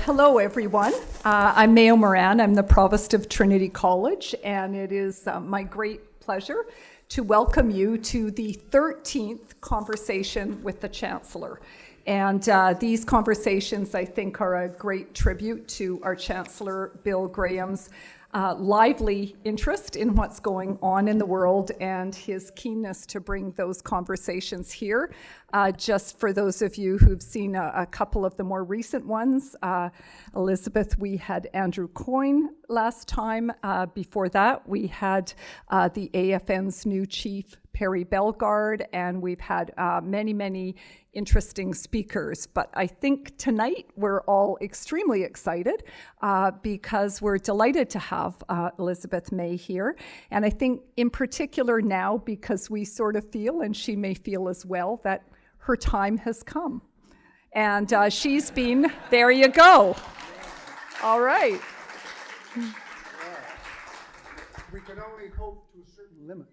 Hello, everyone. I'm Mayo Moran. I'm the Provost of Trinity College, and it is my great pleasure to welcome you to the 13th conversation with the Chancellor. And these conversations, I think, are a great tribute to our Chancellor Bill Graham's lively interest in what's going on in the world and his keenness to bring those conversations here. Just for those of you who've seen a couple of the more recent ones, Elizabeth, we had Andrew Coyne last time. Before that, we had the AFN's new chief, Perry Bellegarde, and we've had many interesting speakers. But I think tonight we're all extremely excited because we're delighted to have Elizabeth May here. And I think in particular now, because we sort of feel, and she may feel as well, that her time has come. And she's been, there you go. All right. We can only hope to a certain limit.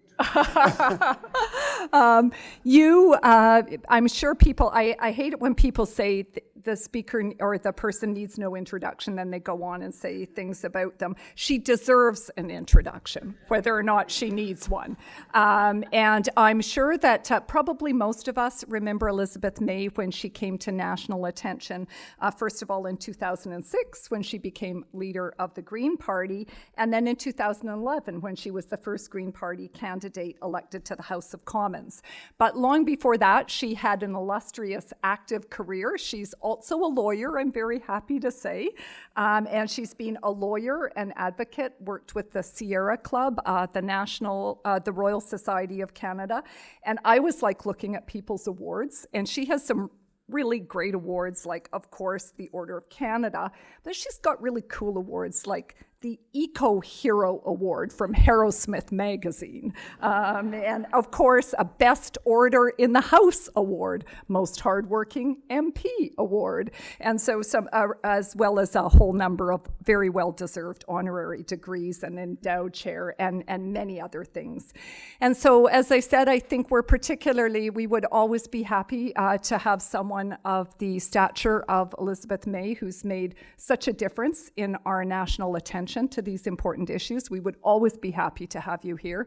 I'm sure people, I hate it when people say the speaker or the person needs no introduction, then they go on and say things about them. She deserves an introduction, whether or not she needs one. And I'm sure that probably most of us remember Elizabeth May when she came to national attention, first of all in 2006 when she became leader of the Green Party, and then in 2011 when she was the first Green Party candidate elected to the House of Commons. But long before that, she had an illustrious active career. She's also a lawyer, I'm very happy to say. And she's been a lawyer and advocate, worked with the Sierra Club, the Royal Society of Canada. And I was like looking at people's awards, and she has some really great awards, like, of course, the Order of Canada, but she's got really cool awards like the Eco Hero Award from Harrowsmith magazine. And of course, a Best Orator in the House Award, Most Hardworking MP Award. And so some, as well as a whole number of very well-deserved honorary degrees and endowed chair and many other things. And so, as I said, I think we would always be happy to have someone of the stature of Elizabeth May, who's made such a difference in our national attention to these important issues. We would always be happy to have you here.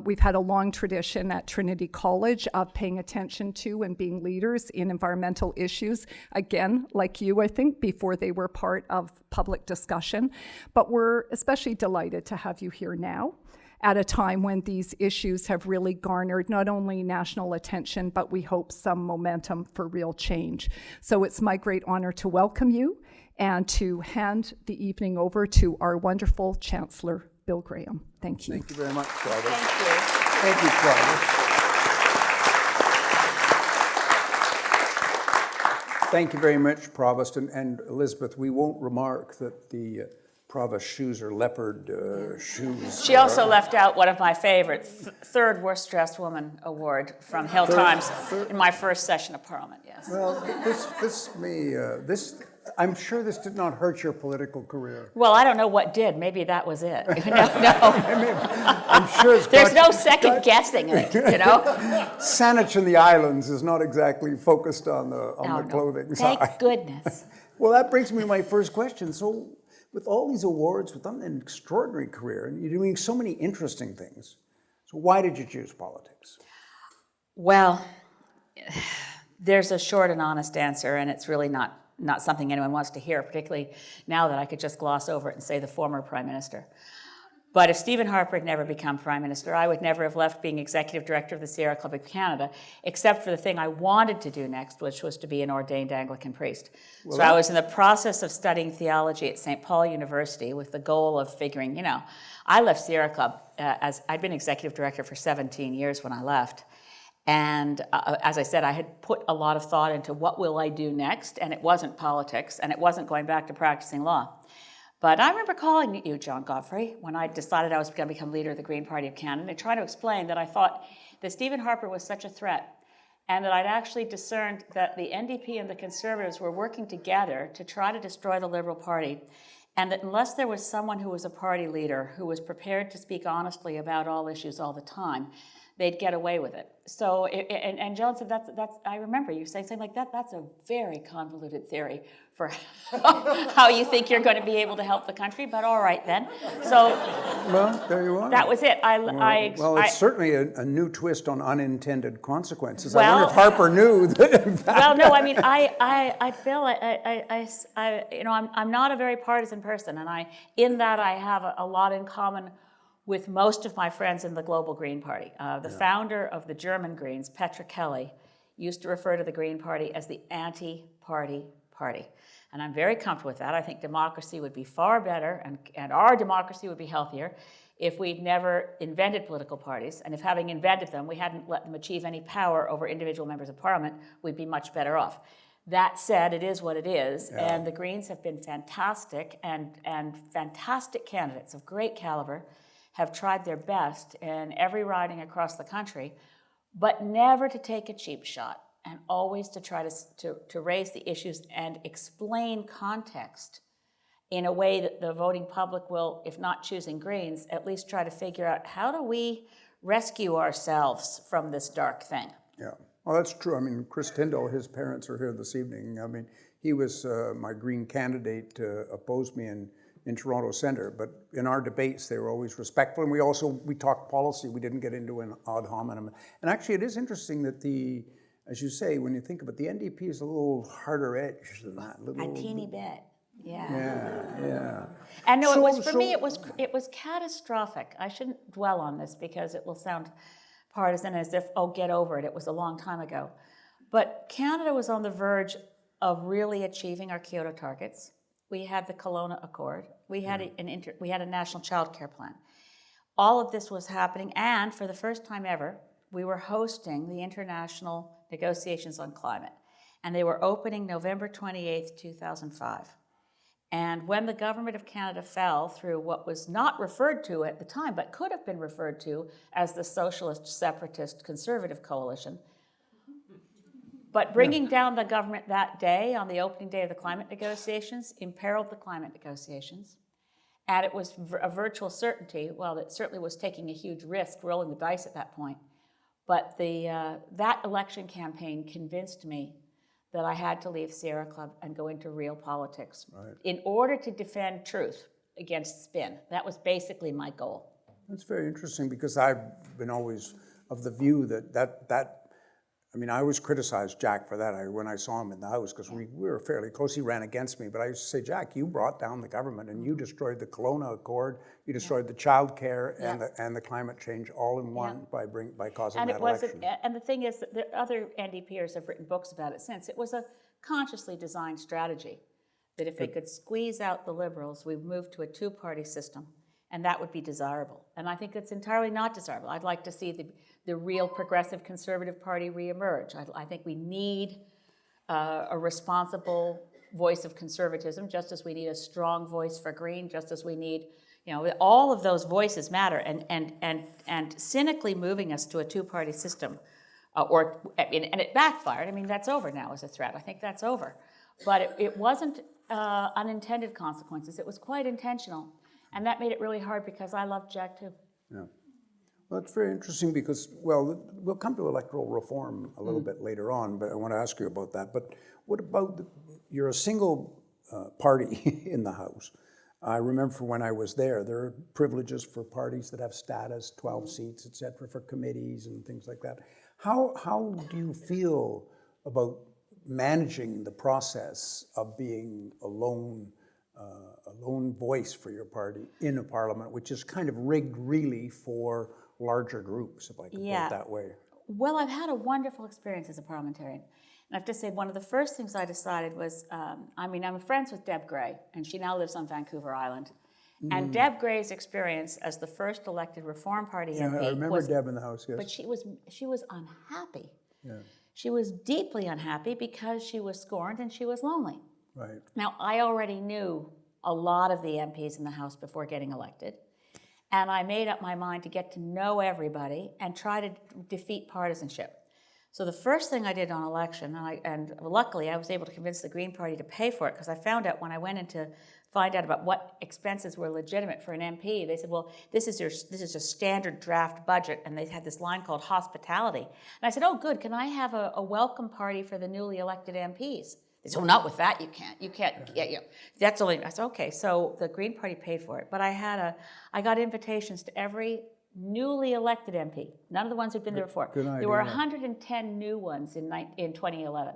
We've had a long tradition at Trinity College of paying attention to and being leaders in environmental issues, again, like you, I think, before they were part of public discussion. But we're especially delighted to have you here now at a time when these issues have really garnered not only national attention, but we hope some momentum for real change. So it's my great honor to welcome you and to hand the evening over to our wonderful Chancellor Bill Graham. Thank you. Thank you very much, Provost. Thank you. Thank you, Provost. Thank you very much, Provost. And Elizabeth, we won't remark that the Provost's shoes are leopard shoes. She also left out one of my favorites, third worst dressed woman award from Hill Times in my first session of Parliament, yes. Well, I'm sure this did not hurt your political career. Well, I don't know what did. Maybe that was it. No. I'm sure There's no second guessing it, you know? Saanich in the Islands is not exactly focused on the clothing side. Thank goodness. Well, that brings me to my first question. So, with all these awards, with an extraordinary career, and you're doing so many interesting things, so why did you choose politics? Well, there's a short and honest answer, and it's really not something anyone wants to hear, particularly now that I could just gloss over it and say the former Prime Minister. But if Stephen Harper had never become Prime Minister, I would never have left being Executive Director of the Sierra Club of Canada, except for the thing I wanted to do next, which was to be an ordained Anglican priest. Well, so I was in the process of studying theology at St. Paul University with the goal of figuring, I left Sierra Club as I'd been Executive Director for 17 years when I left. And as I said, I had put a lot of thought into what will I do next, and it wasn't politics, and it wasn't going back to practicing law. But I remember calling you, John Godfrey, when I decided I was going to become leader of the Green Party of Canada, and trying to explain that I thought that Stephen Harper was such a threat, and that I'd actually discerned that the NDP and the Conservatives were working together to try to destroy the Liberal Party, and that unless there was someone who was a party leader who was prepared to speak honestly about all issues all the time, they'd get away with it. So, and Joan said, that's. I remember you saying something like that. That's a very convoluted theory for how you think you're going to be able to help the country. But all right then. So, Well, there you are. that was it. Well, it's certainly a new twist on unintended consequences. I Well- wonder if Harper knew that. In fact, Well, no, I mean, Bill, I'm not a very partisan person, and in that I have a lot in common with most of my friends in the Global Green Party. The founder of the German Greens, Petra Kelly, used to refer to the Green Party as the anti-party party. And I'm very comfortable with that. I think democracy would be far better, and our democracy would be healthier if we'd never invented political parties, and if having invented them, we hadn't let them achieve any power over individual members of parliament, we'd be much better off. That said, it is what it is, and the Greens have been fantastic, and fantastic candidates of great caliber have tried their best in every riding across the country, but never to take a cheap shot, and always to try to raise the issues and explain context in a way that the voting public will, if not choosing Greens, at least try to figure out, how do we rescue ourselves from this dark thing? Yeah, well, that's true. I mean, Chris Tyndall, his parents are here this evening. I mean, he was my Green candidate, opposed me in Toronto Centre, but in our debates, they were always respectful, and we talked policy. We didn't get into an ad hominem. And actually, it is interesting that as you say, when you think of it, the NDP is a little harder edge than that. A teeny bit. Yeah. Yeah. And no, it was catastrophic. I shouldn't dwell on this because it will sound partisan, as if, oh, get over it. It was a long time ago. But Canada was on the verge of really achieving our Kyoto targets. We had the Kelowna Accord. We had a national child care plan. All of this was happening, and for the first time ever, we were hosting the international negotiations on climate. And they were opening November 28th, 2005. And when the government of Canada fell through what was not referred to at the time, but could have been referred to as the Socialist, Separatist, Conservative Coalition, but bringing down the government that day, on the opening day of the climate negotiations, imperiled the climate negotiations. And it was a virtual certainty. Well, it certainly was taking a huge risk, rolling the dice at that point. But that election campaign convinced me that I had to leave Sierra Club and go into real politics in order to defend truth against spin. That was basically my goal. That's very interesting, because I've been always of the view that I mean, I always criticized Jack for that when I saw him in the House, because we were fairly close. He ran against me, but I used to say, Jack, you brought down the government, and you destroyed the Kelowna Accord, you destroyed the child care and the climate change all in one by causing that election. And the thing is that the other NDPers have written books about it since. It was a consciously designed strategy that if they could squeeze out the Liberals, we'd move to a two-party system, and that would be desirable. And I think it's entirely not desirable. I'd like to see the real progressive Conservative Party reemerge. I think we need a responsible voice of conservatism, just as we need a strong voice for Green, just as we need, all of those voices matter. And cynically moving us to a two-party system, and it backfired. I mean, that's over now as a threat. I think that's over. But it wasn't unintended consequences. It was quite intentional. And that made it really hard, because I loved Jack too. Yeah. Well, it's very interesting because, well, we'll come to electoral reform a little bit later on, but I want to ask you about that. But what about, you're a single party in the House. I remember when I was there are privileges for parties that have status, 12 seats, et cetera, for committees and things like that. How do you feel about managing the process of being a lone voice for your party in a parliament, which is kind of rigged really for larger groups, if I can put it that way? Well, I've had a wonderful experience as a parliamentarian. And I have to say, one of the first things I decided was, I'm friends with Deb Gray, and she now lives on Vancouver Island. And Deb Gray's experience as the first elected Reform Party MP I remember Deb in the House, yes. But she was unhappy. Yeah. She was deeply unhappy because she was scorned and she was lonely. Right. Now, I already knew a lot of the MPs in the House before getting elected, and I made up my mind to get to know everybody and try to defeat partisanship. So the first thing I did on election, and luckily I was able to convince the Green Party to pay for it, because I found out when I went in to find out about what expenses were legitimate for an MP, they said, well, this is a standard draft budget, and they had this line called hospitality. And I said, oh, good, can I have a welcome party for the newly elected MPs? They said, oh, not with that, you can't, that's only, I said, okay, so the Green Party paid for it, but I got invitations to every newly elected MP, none of the ones who'd been there before. Good idea. There were 110 new ones in 2011.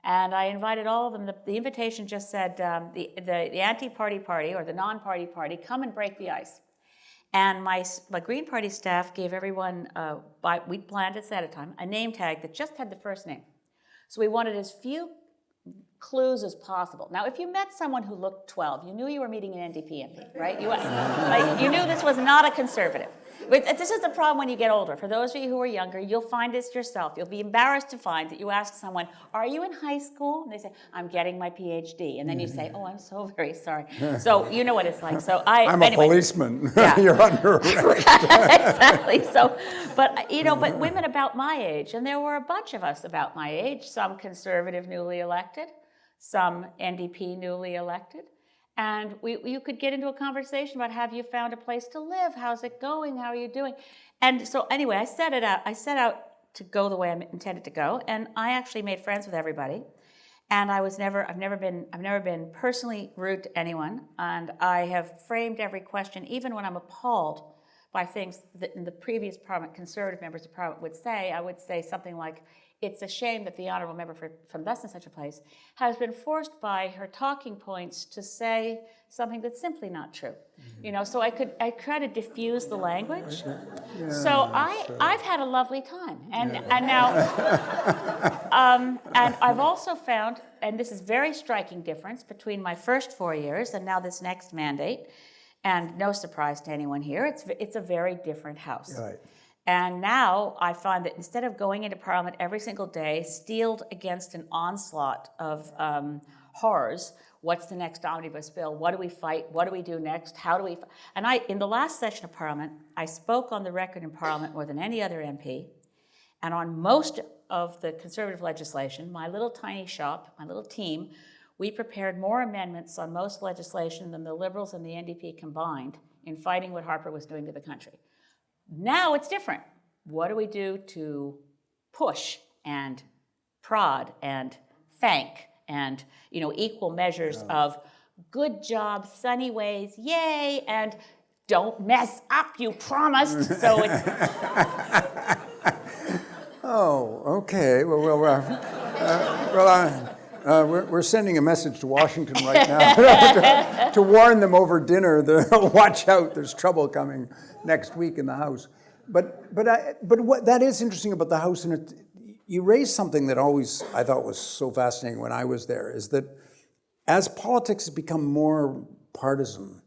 And I invited all of them. The invitation just said, the anti-party party or the non-party party, come and break the ice. And my Green Party staff gave everyone, we planned it ahead of time, a name tag that just had the first name. So we wanted as few clues as possible. Now, if you met someone who looked 12, you knew you were meeting an NDP MP, right? You knew this was not a conservative. But this is the problem when you get older. For those of you who are younger, you'll find this yourself. You'll be embarrassed to find that you ask someone, are you in high school? And they say, I'm getting my PhD. And then you say, oh, I'm so very sorry. So you know what it's like. So I'm a policeman. Yeah. You're under arrest. Exactly. So, but women about my age, and there were a bunch of us about my age, some conservative newly elected, some NDP newly elected. And you could get into a conversation about, have you found a place to live? How's it going? How are you doing? And so anyway, I set out to go the way I intended to go, and I actually made friends with everybody. And I've never been personally rude to anyone, and I have framed every question, even when I'm appalled by things that in the previous Parliament, Conservative members of Parliament would say. I would say something like, it's a shame that the honourable member from thus and such a place has been forced by her talking points to say something that's simply not true. Mm-hmm. So I try to diffuse the language. Yeah, so I've had a lovely time, and now and I've also found, and this is very striking difference between my first 4 years and now this next mandate, and no surprise to anyone here, it's a very different house. Right. And now I find that instead of going into Parliament every single day, steeled against an onslaught of horrors, what's the next omnibus bill? What do we fight? What do we do next? How do we... And in the last session of Parliament, I spoke on the record in Parliament more than any other MP, and on most of the Conservative legislation, my little tiny shop, my little team, we prepared more amendments on most legislation than the Liberals and the NDP combined in fighting what Harper was doing to the country. Now it's different. What do we do to push and prod and thank and, equal measures of good job, sunny ways, yay, and don't mess up, you promised. So it's... Oh, okay. We're sending a message to Washington right now to warn them over dinner. Watch out, there's trouble coming next week in the House. But what that is interesting about the House, and you raised something that always I thought was so fascinating when I was there, is that as politics has become more partisan,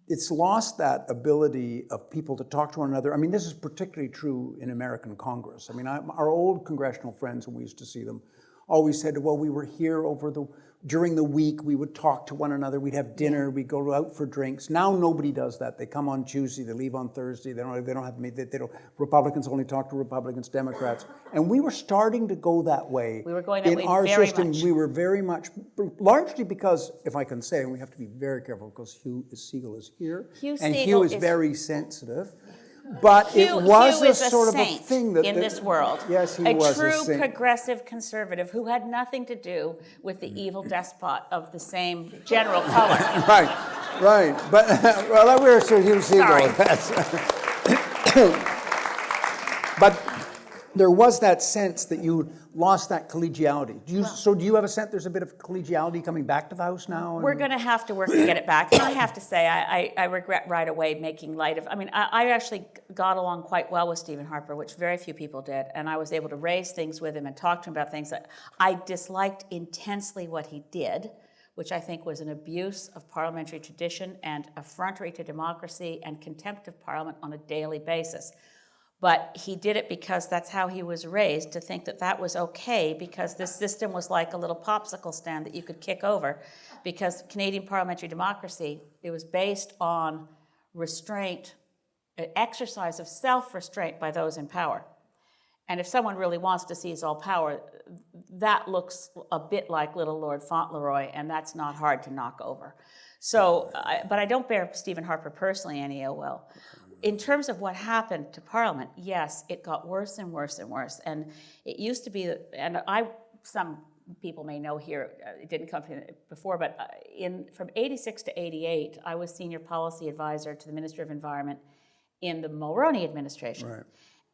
it's lost that ability of people to talk to one another. I mean, this is particularly true in American Congress. I mean, our old congressional friends, when we used to see them, always said, well, we were here during the week, we would talk to one another, we'd have dinner, we'd go out for drinks. Now nobody does that. They come on Tuesday, they leave on Thursday, Republicans only talk to Republicans, Democrats. And we were starting to go that way. We were going that way in our very system. much. We were very much, largely because, if I can say, and we have to be very careful because Hugh Segal is here, and Hugh is very sensitive. But it was Hugh a sort of a thing that... in this world. Yes, he was a true saint. Progressive conservative who had nothing to do with the evil despot of the same general color. Right. But, well, we were Sir Hugh Segal. But there was that sense that you lost that collegiality. Do you have a sense there's a bit of collegiality coming back to the House now? We're going to have to work to get it back. And I have to say, I regret right away making light of... I actually got along quite well with Stephen Harper, which very few people did. And I was able to raise things with him and talk to him about things that I disliked intensely what he did, which I think was an abuse of parliamentary tradition and effrontery to democracy and contempt of Parliament on a daily basis. But he did it because that's how he was raised, to think that that was okay, because this system was like a little popsicle stand that you could kick over, because Canadian parliamentary democracy, it was based on restraint, exercise of self-restraint by those in power. And if someone really wants to seize all power, that looks a bit like little Lord Fauntleroy, and that's not hard to knock over. So, but I don't bear Stephen Harper personally any ill will. In terms of what happened to Parliament, yes, it got worse and worse and worse. And it used to be, and some people may know here, it didn't come from before, but from 86 to 88, I was senior policy advisor to the Minister of Environment in the Mulroney administration. Right.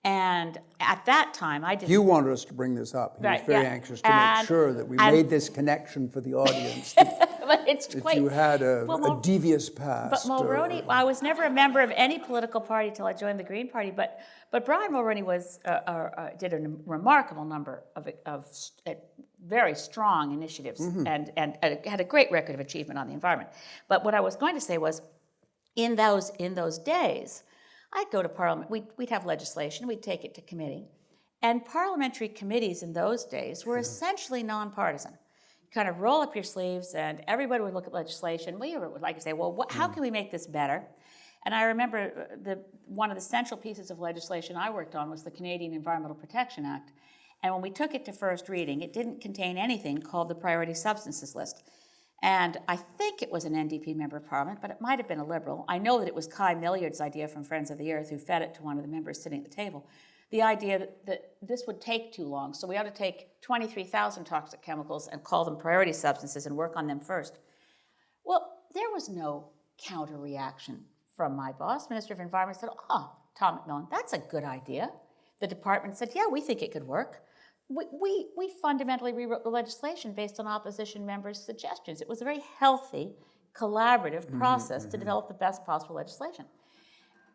And at that time, I didn't... You wanted us to bring this up. He was very anxious to make sure that we made this connection for the audience. But it's that you had a devious past. But Mulroney, I was never a member of any political party till I joined the Green Party, but Brian Mulroney did a remarkable number of very strong initiatives and had a great record of achievement on the environment. But what I was going to say was, in those days, I'd go to Parliament, we'd have legislation, we'd take it to committee, and parliamentary committees in those days were essentially nonpartisan. Kind of roll up your sleeves, and everybody would look at legislation. We would like to say, well, how can we make this better? And I remember one of the central pieces of legislation I worked on was the Canadian Environmental Protection Act. And when we took it to first reading, it didn't contain anything called the priority substances list. And I think it was an NDP member of Parliament, but it might have been a Liberal. I know that it was Kai Milliard's idea from Friends of the Earth, who fed it to one of the members sitting at the table. The idea that this would take too long, so we ought to take 23,000 toxic chemicals and call them priority substances and work on them first. Well, there was no counter reaction from my boss. Minister of Environment said, Tom McMillan, that's a good idea. The department said, yeah, we think it could work. We fundamentally rewrote the legislation based on opposition members' suggestions. It was a very healthy, collaborative process to develop the best possible legislation.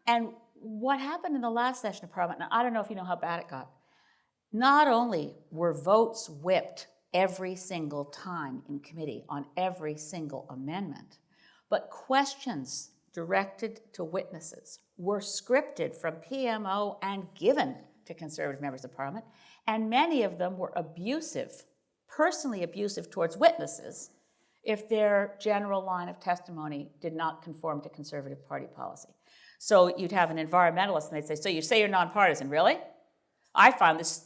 And what happened in the last session of Parliament, now I don't know if you know how bad it got, not only were votes whipped every single time in committee on every single amendment, but questions directed to witnesses were scripted from PMO and given to Conservative members of Parliament, and many of them were abusive, personally abusive towards witnesses if their general line of testimony did not conform to Conservative Party policy. So you'd have an environmentalist and they'd say, so you say you're nonpartisan, really? I found this,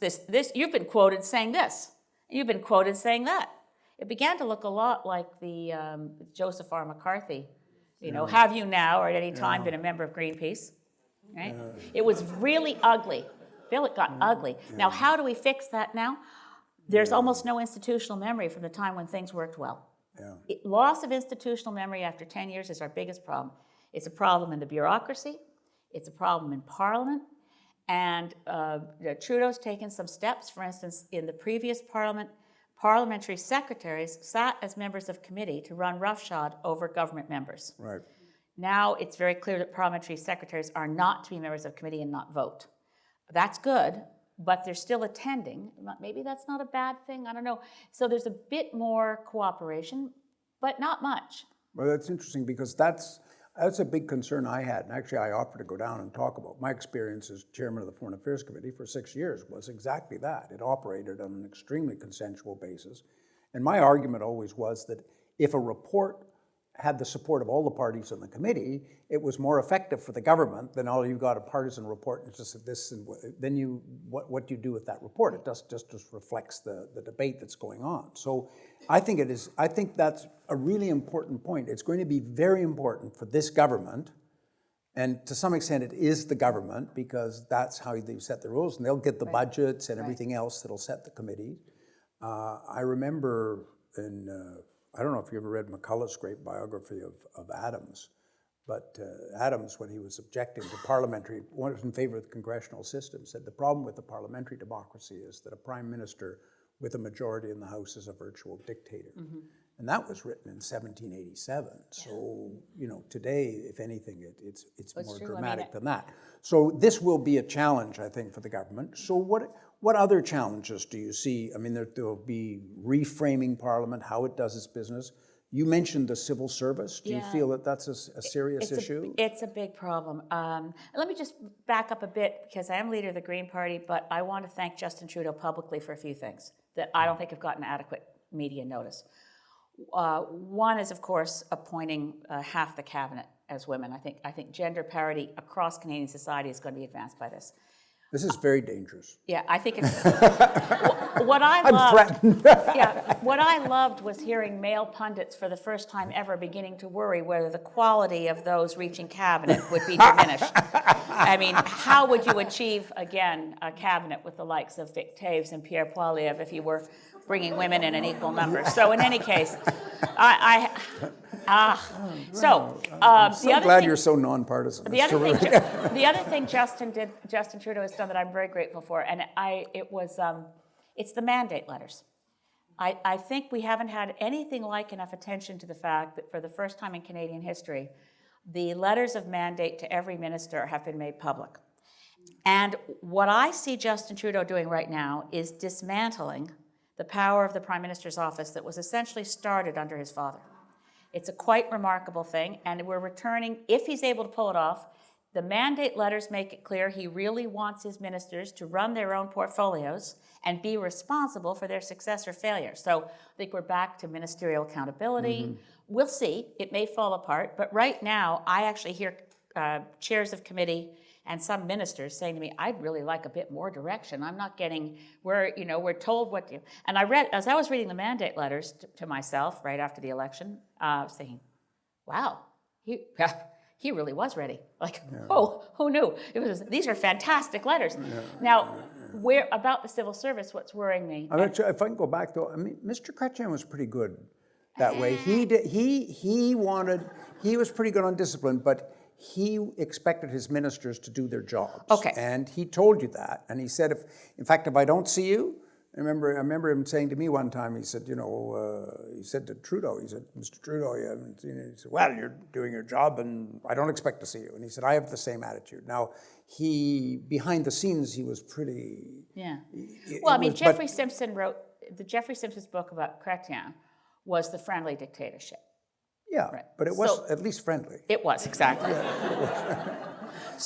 you've been quoted saying this, and you've been quoted saying that. It began to look a lot like the Joseph R. McCarthy, have you now or at any time been a member of Greenpeace, right? It was really ugly. Bill, it got ugly. Now, how do we fix that now? There's almost no institutional memory from the time when things worked well. Loss of institutional memory after 10 years is our biggest problem. It's a problem in the bureaucracy. It's a problem in Parliament. And Trudeau's taken some steps. For instance, in the previous Parliament, parliamentary secretaries sat as members of committee to run roughshod over government members. Right. Now it's very clear that parliamentary secretaries are not to be members of committee and not vote. That's good, but they're still attending. Maybe that's not a bad thing, I don't know. So there's a bit more cooperation, but not much. Well, that's interesting because that's a big concern I had. And actually, I offered to go down and talk about my experience as chairman of the Foreign Affairs Committee for 6 years was exactly that. It operated on an extremely consensual basis. And my argument always was that if a report had the support of all the parties on the committee, it was more effective for the government than all you've got a partisan report and just this and then what do you do with that report? It just reflects the debate that's going on. So I think that's a really important point. It's going to be very important for this government, and to some extent it is the government because that's how they set the rules, and they'll get the budgets and everything else that'll set the committee. I remember I don't know if you ever read McCullough's great biography of Adams, but Adams, when he was objecting to parliamentary, was in favor of the congressional system, said the problem with the parliamentary democracy is that a prime minister with a majority in the House is a virtual dictator. And that was written in 1787. So, today, if anything, it's more dramatic than that. So this will be a challenge, I think, for the government. So what other challenges do you see? I mean, there will be reframing Parliament, how it does its business. You mentioned the civil service. Do you feel that that's a serious issue? It's a big problem. Let me just back up a bit because I am leader of the Green Party, but I want to thank Justin Trudeau publicly for a few things that I don't think have gotten adequate media notice. One is, of course, appointing half the cabinet as women. I think gender parity across Canadian society is going to be advanced by this. This is very dangerous. Yeah, I think it's, what I I'm loved, threatened. yeah, what I loved was hearing male pundits for the first time ever beginning to worry whether the quality of those reaching cabinet would be diminished. I mean, how would you achieve, again, a cabinet with the likes of Vic Taves and Pierre Poilievre if you were bringing women in an equal number? So in any case, I'm so glad you're so nonpartisan. The other thing Justin Trudeau has done that I'm very grateful for, and it's the mandate letters. I think we haven't had anything like enough attention to the fact that for the first time in Canadian history, the letters of mandate to every minister have been made public. And what I see Justin Trudeau doing right now is dismantling the power of the Prime Minister's office that was essentially started under his father. It's a quite remarkable thing, and we're returning, if he's able to pull it off, the mandate letters make it clear he really wants his ministers to run their own portfolios and be responsible for their success or failure. So I think we're back to ministerial accountability. Mm-hmm. We'll see. It may fall apart, but right now I actually hear chairs of committee and some ministers saying to me, I'd really like a bit more direction. I'm not getting, we're told what to do. And I read, as I was reading the mandate letters to myself right after the election, I was thinking, wow, he really was ready. Like, oh, who knew? These are fantastic letters. Yeah. Now, where about the civil service, what's worrying me? If I can go back though, I mean, Mr. Chrétien was pretty good that way. He was pretty good on discipline, but he expected his ministers to do their jobs. Okay. And he told you that. And he said, if I don't see you, I remember him saying to me one time, he said, he said to Trudeau, he said, Mr. Trudeau, you haven't seen it. He said, well, you're doing your job and I don't expect to see you. And he said, I have the same attitude. Now, behind the scenes, he was pretty... Yeah. Well, I mean, Jeffrey Simpson's book about Chrétien was The Friendly Dictatorship. Yeah, right. But it was at least friendly. It was, exactly.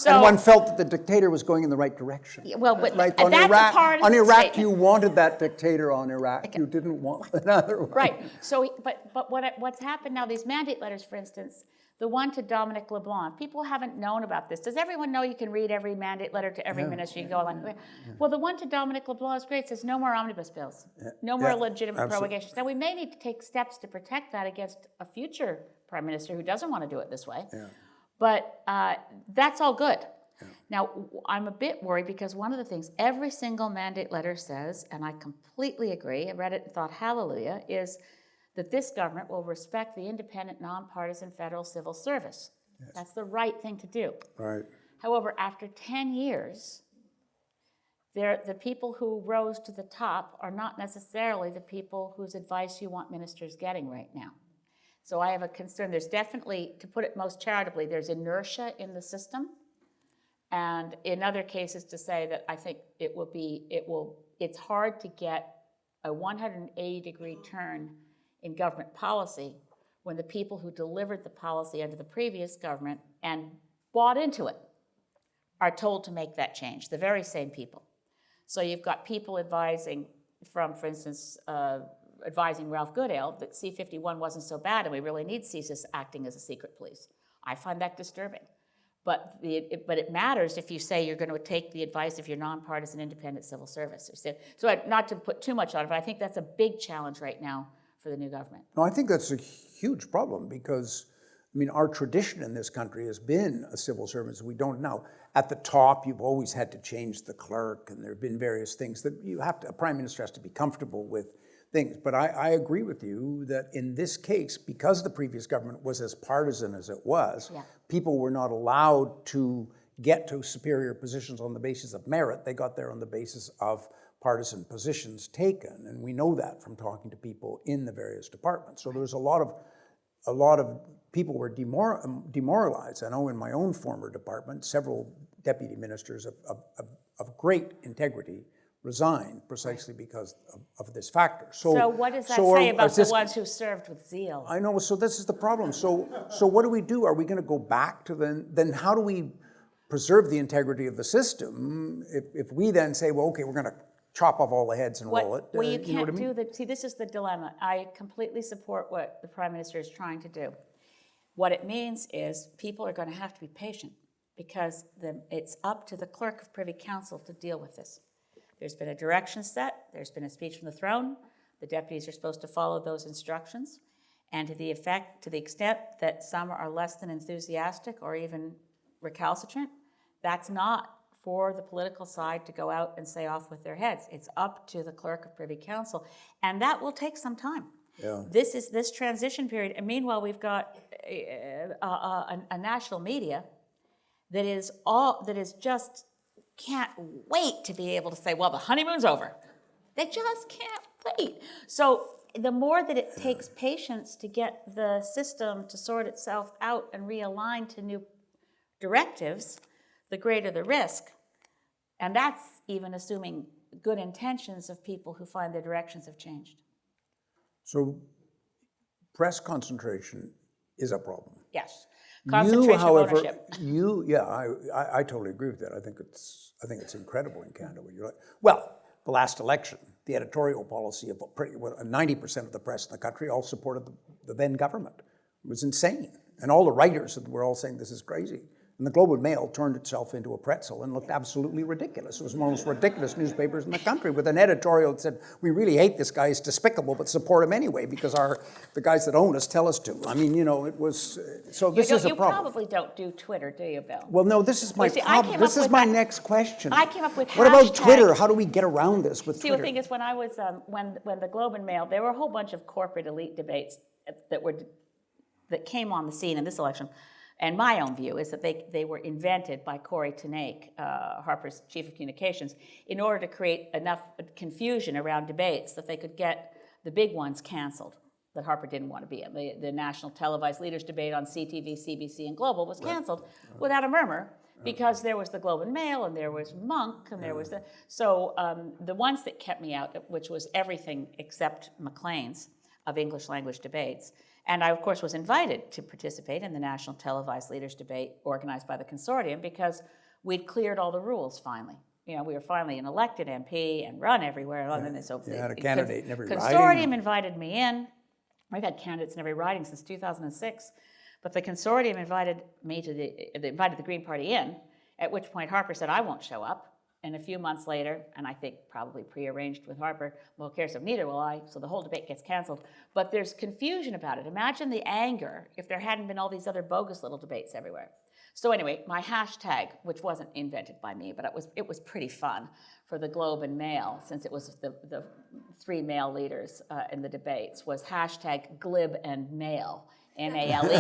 And one felt that the dictator was going in the right direction. Yeah, well, but like on Iraq, statement. You wanted that dictator on Iraq. Okay. You didn't want another one. Right. So, but what's happened now? These mandate letters, for instance, the one to Dominic LeBlanc. People haven't known about this. Does everyone know you can read every mandate letter to every minister? You can go like, well, the one to Dominic LeBlanc is great. It says no more omnibus bills, no more legitimate prorogations. Now we may need to take steps to protect that against a future prime minister who doesn't want to do it this way. Yeah. But that's all good. Yeah. Now, I'm a bit worried because one of the things every single mandate letter says, and I completely agree, I read it and thought, hallelujah, is that this government will respect the independent, nonpartisan federal civil service. Yes. That's the right thing to do. Right. However, after 10 years, the people who rose to the top are not necessarily the people whose advice you want ministers getting right now. So I have a concern. There's definitely, to put it most charitably, there's inertia in the system. And in other cases to say that I think it's hard to get a 180-degree turn in government policy when the people who delivered the policy under the previous government and bought into it are told to make that change, the very same people. So you've got people advising from, for instance, advising Ralph Goodale that C-51 wasn't so bad and we really need CSIS acting as a secret police. I find that disturbing. But it matters if you say you're going to take the advice of your nonpartisan independent civil service. So not to put too much on it, but I think that's a big challenge right now for the new government. No, I think that's a huge problem because, I mean, our tradition in this country has been a civil service. We don't now. At the top, you've always had to change the clerk, and there have been various things that a prime minister has to be comfortable with things. But I agree with you that in this case, because the previous government was as partisan as it was, people were not allowed to get to superior positions on the basis of merit. They got there on the basis of partisan positions taken, and we know that from talking to people in the various departments. So there's a lot of people were demoralized. I know in my own former department, several deputy ministers of great integrity resigned precisely because of this factor. So what does that say about the ones who served with zeal? I know, so this is the problem. So what do we do? Are we going to go back to then how do we preserve the integrity of the system if we then say, well, okay, we're going to chop off all the heads and roll it? Well, you can't do that. See, this is the dilemma. I completely support what the Prime Minister is trying to do. What it means is people are going to have to be patient. because it's up to the clerk of Privy Council to deal with this. There's been a direction set, there's been a speech from the throne, the deputies are supposed to follow those instructions, and to the extent that some are less than enthusiastic or even recalcitrant, that's not for the political side to go out and say off with their heads. It's up to the clerk of Privy Council, and that will take some time. Yeah. This transition period, and meanwhile we've got a national media that is just can't wait to be able to say, well, the honeymoon's over. They just can't wait. So the more that it takes patience to get the system to sort itself out and realign to new directives, the greater the risk. And that's even assuming good intentions of people who find their directions have changed. So press concentration is a problem. Yes. Concentration You, however, of ownership. I totally agree with that. I think it's incredible in Canada. Well, the last election, the editorial policy of 90% of the press in the country all supported the then government. It was insane. And all the writers were all saying this is crazy. And the Globe and Mail turned itself into a pretzel and looked absolutely ridiculous. It was one of the most ridiculous newspapers in the country with an editorial that said, we really hate this guy, he's despicable, but support him anyway because the guys that own us tell us to. I mean, it was, so this is a problem. You probably don't do Twitter, do you, Bill? Well, no, this is my problem. This is my next question. I came up with What about Twitter? How do we get around this with Twitter? See, the thing is, when I was, when the Globe and Mail, there were a whole bunch of corporate elite debates that came on the scene in this election. And my own view is that they were invented by Corey Tenake, Harper's chief of communications, in order to create enough confusion around debates that they could get the big ones canceled that Harper didn't want to be in. The national televised leaders debate on CTV, CBC, and Global was canceled without a murmur because there was the Globe and Mail and there was Monk and there was the ones that kept me out, which was everything except Maclean's of English language debates. And I, of course, was invited to participate in the National Televised Leaders Debate organized by the consortium because we'd cleared all the rules finally. We were finally an elected MP and run everywhere. You had a candidate in every riding. Consortium invited me in. We've had candidates in every riding since 2006. But the consortium invited the Green Party in, at which point Harper said, I won't show up. And a few months later, and I think probably prearranged with Harper, well, who cares, so neither will I, so the whole debate gets canceled. But there's confusion about it. Imagine the anger if there hadn't been all these other bogus little debates everywhere. So anyway, my hashtag, which wasn't invented by me, but it was pretty fun for the Globe and Mail, since it was the three male leaders in the debates, was hashtag glib and male. M-A-L-E.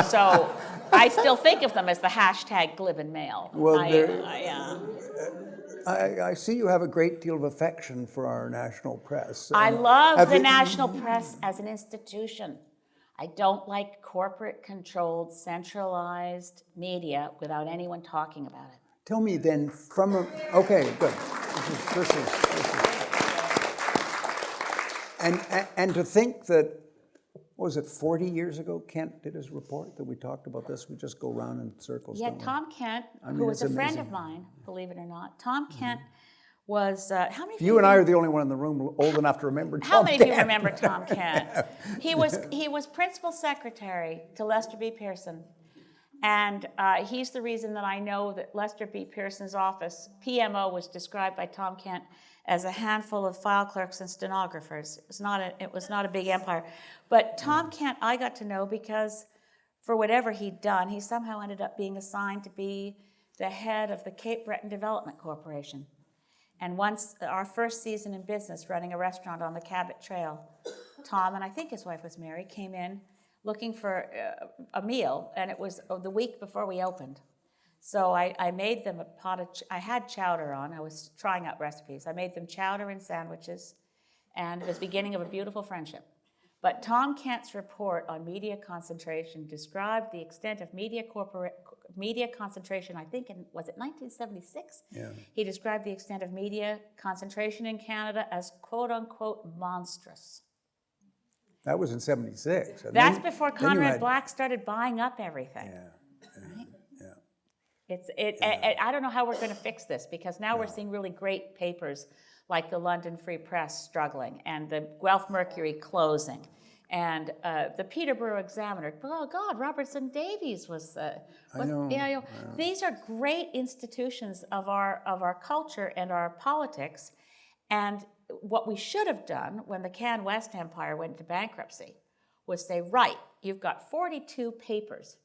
So I still think of them as the hashtag glib and male. Well, I see you have a great deal of affection for our national press. I love the national press as an institution. I don't like corporate-controlled, centralized media without anyone talking about it. Tell me then, okay, good. This is and to think that, what was it, 40 years ago, Kent did his report that we talked about this? We just go around in circles. Yeah, Tom Kent, who was a friend of mine, believe it or not. Tom Kent was, how many of you and I are the only one in the room old enough to remember Tom Kent. How many of you remember Tom Kent? He was principal secretary to Lester B. Pearson. And he's the reason that I know that Lester B. Pearson's office, PMO, was described by Tom Kent as a handful of file clerks and stenographers. It was not a big empire. But Tom Kent I got to know because for whatever he'd done, he somehow ended up being assigned to be the head of the Cape Breton Development Corporation. And once, our first season in business, running a restaurant on the Cabot Trail, Tom, and I think his wife was Mary, came in looking for a meal, and it was the week before we opened. So I made them I had chowder on, I was trying out recipes. I made them chowder and sandwiches, and it was the beginning of a beautiful friendship. But Tom Kent's report on media concentration described the extent of media concentration, I think, was it 1976? Yeah. He described the extent of media concentration in Canada as quote-unquote monstrous. That was in 76. That's before Conrad Black started buying up everything. I don't know how we're going to fix this, because now we're seeing really great papers like the London Free Press struggling and the Guelph Mercury closing And the Peterborough Examiner, oh God, Robertson Davies was, these are great institutions of our culture and our politics. And what we should have done when the Can West Empire went into bankruptcy was say, right, you've got 42 papers,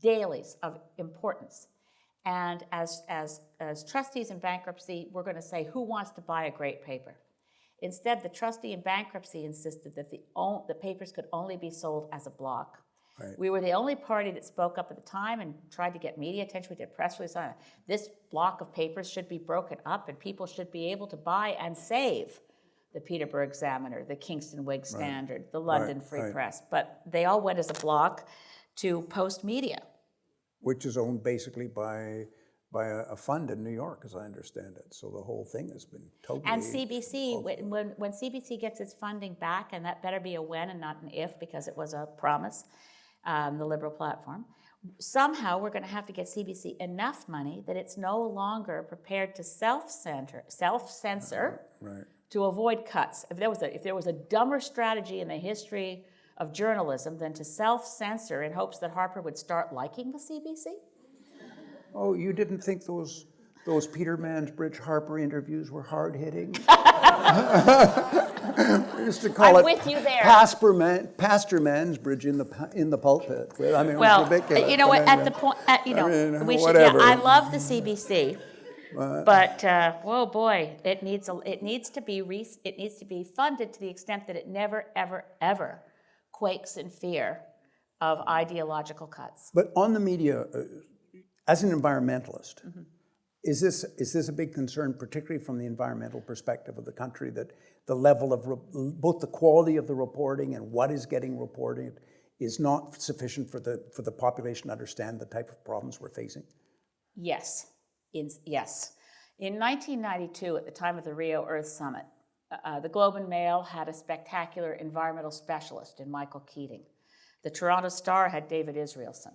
dailies of importance. And as trustees in bankruptcy, we're going to say, who wants to buy a great paper? Instead, the trustee in bankruptcy insisted that the papers could only be sold as a block. Right. We were the only party that spoke up at the time and tried to get media attention. We did press release on it. This block of papers should be broken up and people should be able to buy and save the Peterborough Examiner, the Kingston Whig Standard, the London Free Press. But they all went as a block to Post Media. Which is owned basically by a fund in New York, as I understand it. So the whole thing has been totally... And CBC, when CBC gets its funding back, and that better be a when and not an if, because it was a promise, the Liberal platform, somehow we're going to have to get CBC enough money that it's no longer prepared to self-censor to avoid cuts. If there was a dumber strategy in the history of journalism than to self-censor in hopes that Harper would start liking the CBC? Oh, you didn't think those Peter Mansbridge Harper interviews were hard-hitting? We used to call I'm it with you there. Pastor Mansbridge in the pulpit. I mean, it was ridiculous. You know what? Whatever. I love the CBC, but whoa, boy, it needs to be funded to the extent that it never, ever, ever quakes in fear of ideological cuts. But on the media, as an environmentalist, is this a big concern, particularly from the environmental perspective of the country, that the level of both the quality of the reporting and what is getting reported is not sufficient for the population to understand the type of problems we're facing? Yes. Yes. In 1992, at the time of the Rio Earth Summit, the Globe and Mail had a spectacular environmental specialist in Michael Keating. The Toronto Star had David Israelson.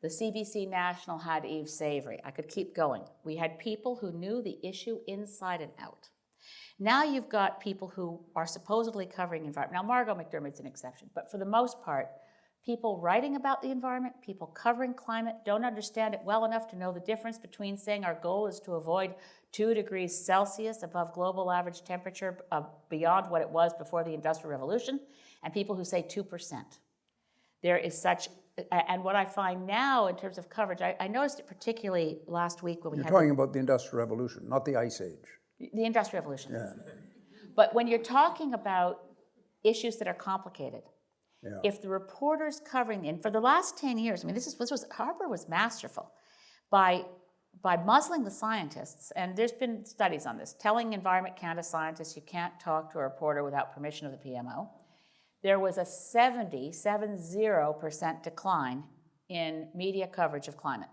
The CBC National had Eve Savory. I could keep going. We had people who knew the issue inside and out. Now you've got people who are supposedly covering environment. Now, Margot McDermott's an exception, but for the most part, people writing about the environment, people covering climate, don't understand it well enough to know the difference between saying our goal is to avoid 2 degrees Celsius above global average temperature beyond what it was before the Industrial Revolution, and people who say 2%. There is such, and what I find now in terms of coverage, I noticed it particularly last week when we You're talking about the Industrial Revolution, not the Ice Age. The Industrial Revolution. Yeah. But when you're talking about issues that are complicated, Yeah. if the reporters covering, and for the last 10 years, I mean, Harper was masterful by muzzling the scientists, and there's been studies on this, telling Environment Canada scientists you can't talk to a reporter without permission of the PMO. There was a 70% decline in media coverage of climate.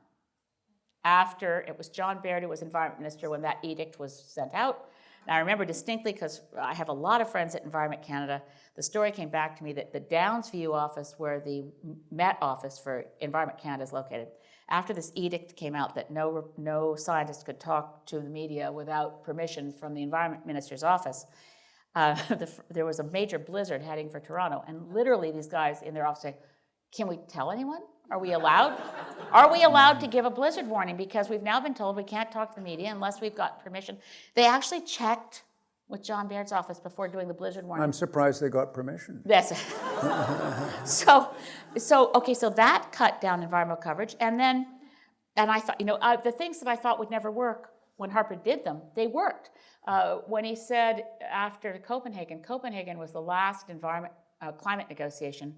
After, it was John Baird who was Environment Minister when that edict was sent out. And I remember distinctly, because I have a lot of friends at Environment Canada, the story came back to me that the Downsview office, where the Met office for Environment Canada is located, after this edict came out that no scientist could talk to the media without permission from the Environment Minister's office, there was a major blizzard heading for Toronto, and literally these guys in their office say, "Can we tell anyone? Are we allowed? Are we allowed to give a blizzard warning? Because we've now been told we can't talk to the media unless we've got permission." They actually checked with John Baird's office before doing the blizzard warning. I'm surprised they got permission. Yes. So that cut down environmental coverage, and I thought, the things that I thought would never work, when Harper did them, they worked. When he said after Copenhagen was the last climate negotiation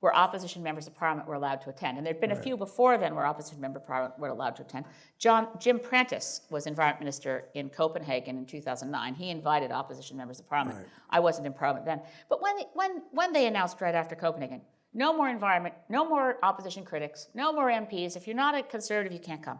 where opposition members of parliament were allowed to attend. And there'd been a few before then where opposition members of parliament were allowed to attend. Jim Prentice was environment minister in Copenhagen in 2009. He invited opposition members of parliament. Right. I wasn't in parliament then. But when they announced right after Copenhagen, no more environment, no more opposition critics, no more MPs. If you're not a conservative, you can't come.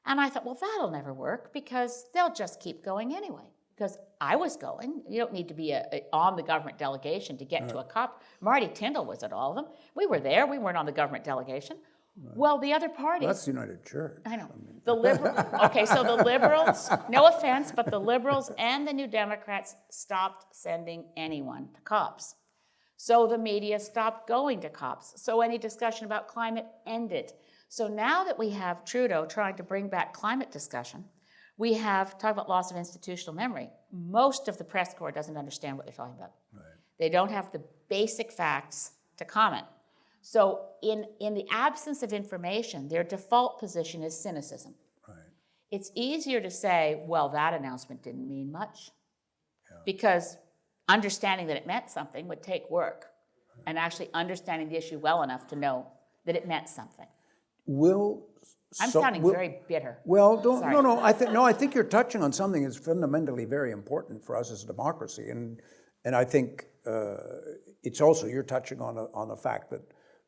And I thought, well, that'll never work because they'll just keep going anyway. Because I was going. You don't need to be on the government delegation to get to a COP. Marty Tyndall was at all of them. We were there. We weren't on the government delegation. Right. Well, the other parties. That's the United Church. I know. The Liberals. Okay, so the Liberals, no offense, but the Liberals and the New Democrats stopped sending anyone to COPs. So the media stopped going to COPs. So any discussion about climate ended. So now that we have Trudeau trying to bring back climate discussion, we have, talk about loss of institutional memory. Most of the press corps doesn't understand what they're talking about. Right. They don't have the basic facts to comment. So in the absence of information, their default position is cynicism. Right. It's easier to say, well, that announcement didn't mean much, because understanding that it meant something would take work, and actually understanding the issue well enough to know that it meant something. I'm sounding very bitter. Well, Sorry. no. I think you're touching on something that's fundamentally very important for us as a democracy, and I think it's also, you're touching on the fact that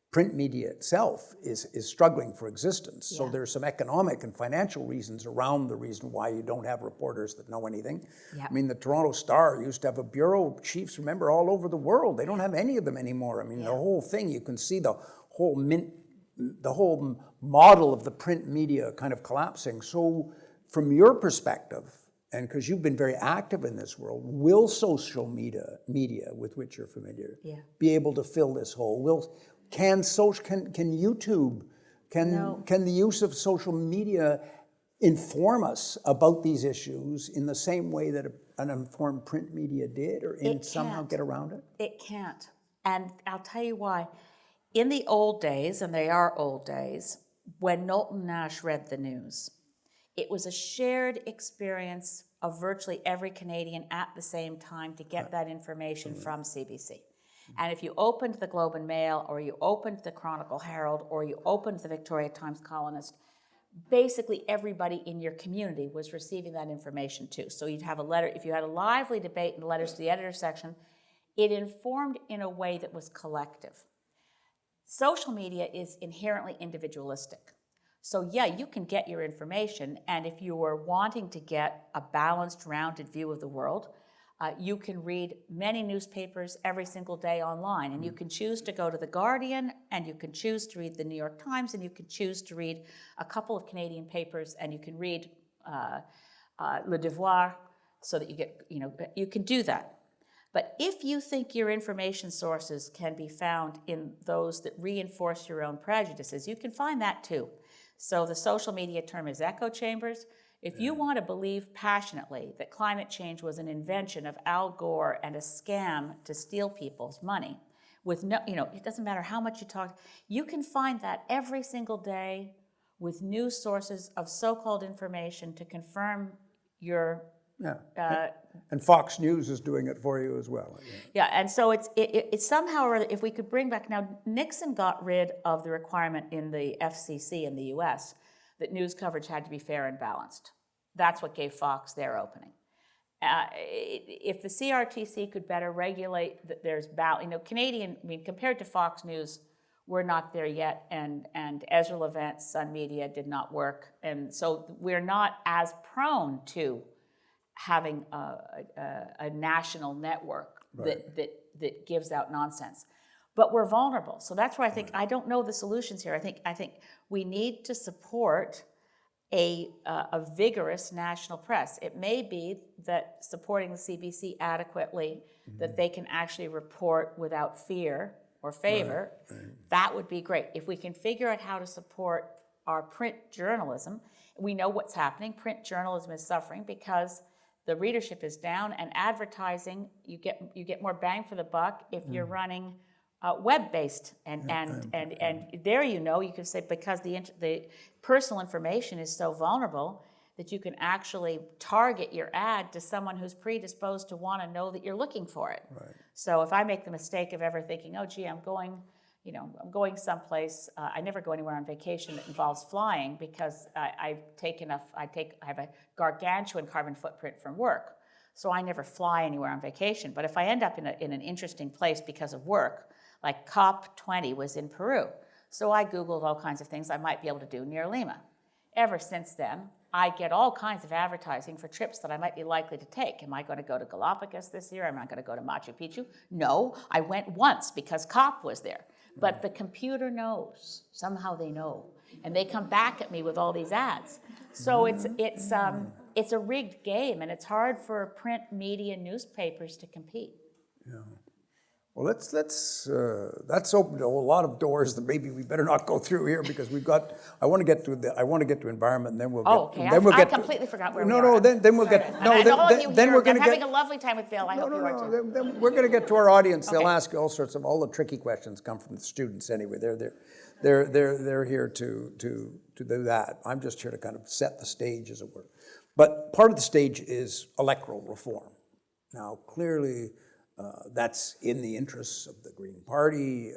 print media itself is struggling for existence. Yeah. So there's some economic and financial reasons around the reason why you don't have reporters that know anything. Yeah. I mean, the Toronto Star used to have a bureau of chiefs, remember, all over the world. They don't have any of them anymore. I mean, the whole thing, you can see the whole model of the print media kind of collapsing. So from your perspective, and because you've been very active in this world, will social media with which you're familiar be able to fill this hole? Can YouTube, can the use of social media inform us about these issues in the same way that an informed print media did, or somehow get around it? It can't. And I'll tell you why. In the old days, and they are old days, when Knowlton Nash read the news, it was a shared experience of virtually every Canadian at the same time to get that information from CBC. And if you opened the Globe and Mail, or you opened the Chronicle Herald, or you opened the Victoria Times Colonist, basically everybody in your community was receiving that information too. So you'd have a letter, if you had a lively debate in the letters to the editor section, it informed in a way that was collective. Social media is inherently individualistic. So yeah, you can get your information, and if you are wanting to get a balanced, rounded view of the world, you can read many newspapers every single day online, and you can choose to go to The Guardian, and you can choose to read the New York Times, and you can choose to read a couple of Canadian papers, and you can read Le Devoir, so that you get, you can do that. But if you think your information sources can be found in those that reinforce your own prejudices, you can find that too. So the social media term is echo chambers. If you want to believe passionately that climate change was an invention of Al Gore and a scam to steal people's money, with no, it doesn't matter how much you talk, you can find that every single day with new sources of so-called information to confirm your and Fox News is doing it for you as well. Yeah, and so it's somehow or other, if we could bring back, now Nixon got rid of the requirement in the FCC in the US that news coverage had to be fair and balanced. That's what gave Fox their opening. If the CRTC could better regulate that there's Canadian, compared to Fox News, we're not there yet, and Ezra Levant's Sun Media did not work, and so we're not as prone to having a national network that gives out nonsense. But we're vulnerable. So that's why I think, I don't know the solutions here. I think we need to support a vigorous national press. It may be that supporting the CBC adequately, that they can actually report without fear or favor, that would be great. If we can figure out how to support our print journalism, we know what's happening. Print journalism is suffering because the readership is down, and advertising, you get more bang for the buck if you're running web-based, and there you can say, because the personal information is so vulnerable that you can actually target your ad to someone who's predisposed to want to know that you're looking for it. Right. So if I make the mistake of ever thinking, oh gee, I'm going someplace, I never go anywhere on vacation that involves flying, because I have a gargantuan carbon footprint from work. So I never fly anywhere on vacation. But if I end up in an interesting place because of work, like COP20 was in Peru. So I Googled all kinds of things I might be able to do near Lima. Ever since then, I get all kinds of advertising for trips that I might be likely to take. Am I going to go to Galapagos this year? Am I going to go to Machu Picchu? No, I went once because COP was there. But the computer knows. Somehow they know. And they come back at me with all these ads. So it's a rigged game, and it's hard for print media newspapers to compete. Yeah. Well, that's opened a lot of doors that maybe we better not go through here because I want to get to environment, and then we'll get. I completely forgot where we are. No, then we'll get. And No, I know you then here. we're going I'm to having get. a lovely time with Bill. I hope you are too. Then we're going to get to our audience. Okay. They'll ask all the tricky questions come from the students anyway. They're here to do that. I'm just here to kind of set the stage, as it were. But part of the stage is electoral reform. Now, clearly, that's in the interests of the Green Party.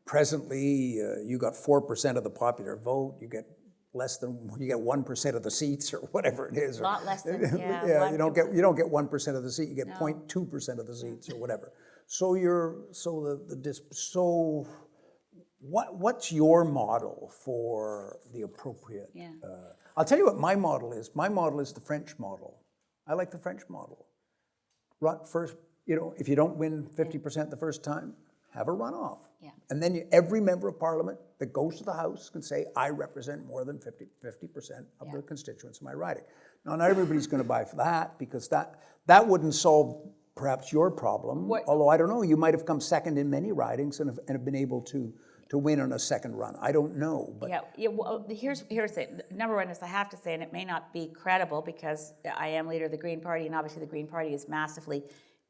Presently, you got 4% of the popular vote. You get 1% of the seats, or whatever it is. A lot less than you don't get 1% of the seat. You get 0.2% of the seats, or whatever. What's your model for the appropriate? Yeah. I'll tell you what my model is. My model is the French model. I like the French model. First, if you don't win 50% the first time, have a runoff. Yeah. And then every member of parliament that goes to the House can say, I represent more than 50% of the constituents of my riding. Now, not everybody's going to buy for that, because that wouldn't solve perhaps your problem. Although, I don't know, you might have come second in many ridings and have been able to win on a second run. I don't know. But well, here's the number one is I have to say, and it may not be credible because I am leader of the Green Party, and obviously the Green Party is massively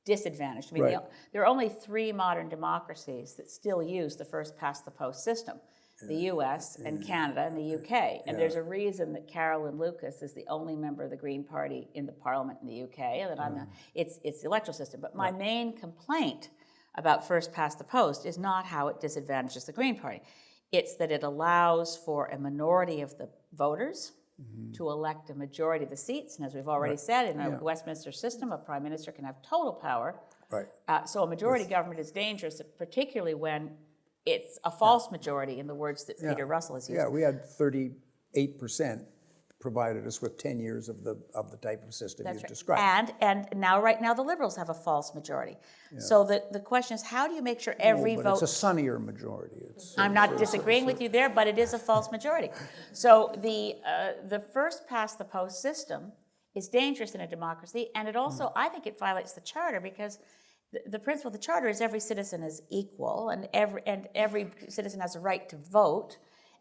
disadvantaged. I mean, right. there are only 3 modern democracies that still use the first past the post system: the U.S. and Canada and the U.K. And there's a reason that Carolyn Lucas is the only member of the Green Party in the Parliament in the U.K. And that it's the electoral system. But my main complaint about first past the post is not how it disadvantages the Green Party. It's that it allows for a minority of the voters to elect a majority of the seats. And as we've already said, in the Westminster system, a prime minister can have total power. Right. So a majority government is dangerous, particularly when it's a false majority, in the words that Peter Russell has used. Yeah, we had 38% provided us with 10 years of the type of system you described. And right now the Liberals have a false majority. Yeah. So the question is, how do you make sure every vote... It's a sunnier majority. I'm not disagreeing with you there, but it is a false majority. So the first past the post system is dangerous in a democracy, and it also, I think it violates the Charter, because the principle of the Charter is every citizen is equal, and every citizen has a right to vote.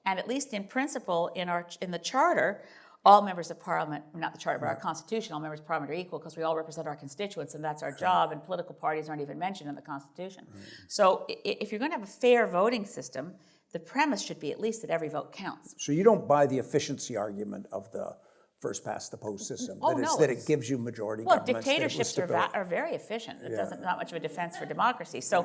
And at least in principle, in the Charter, all members of Parliament, not the Charter, but our Constitution, all members of Parliament are equal because we all represent our constituents, and that's our job, and political parties aren't even mentioned in the Constitution. So if you're going to have a fair voting system, the premise should be at least that every vote counts. So you don't buy the efficiency argument of the first past the post system, that it gives you majority governments. Well, dictatorships are very efficient. It doesn't, not much of a defense for democracy. So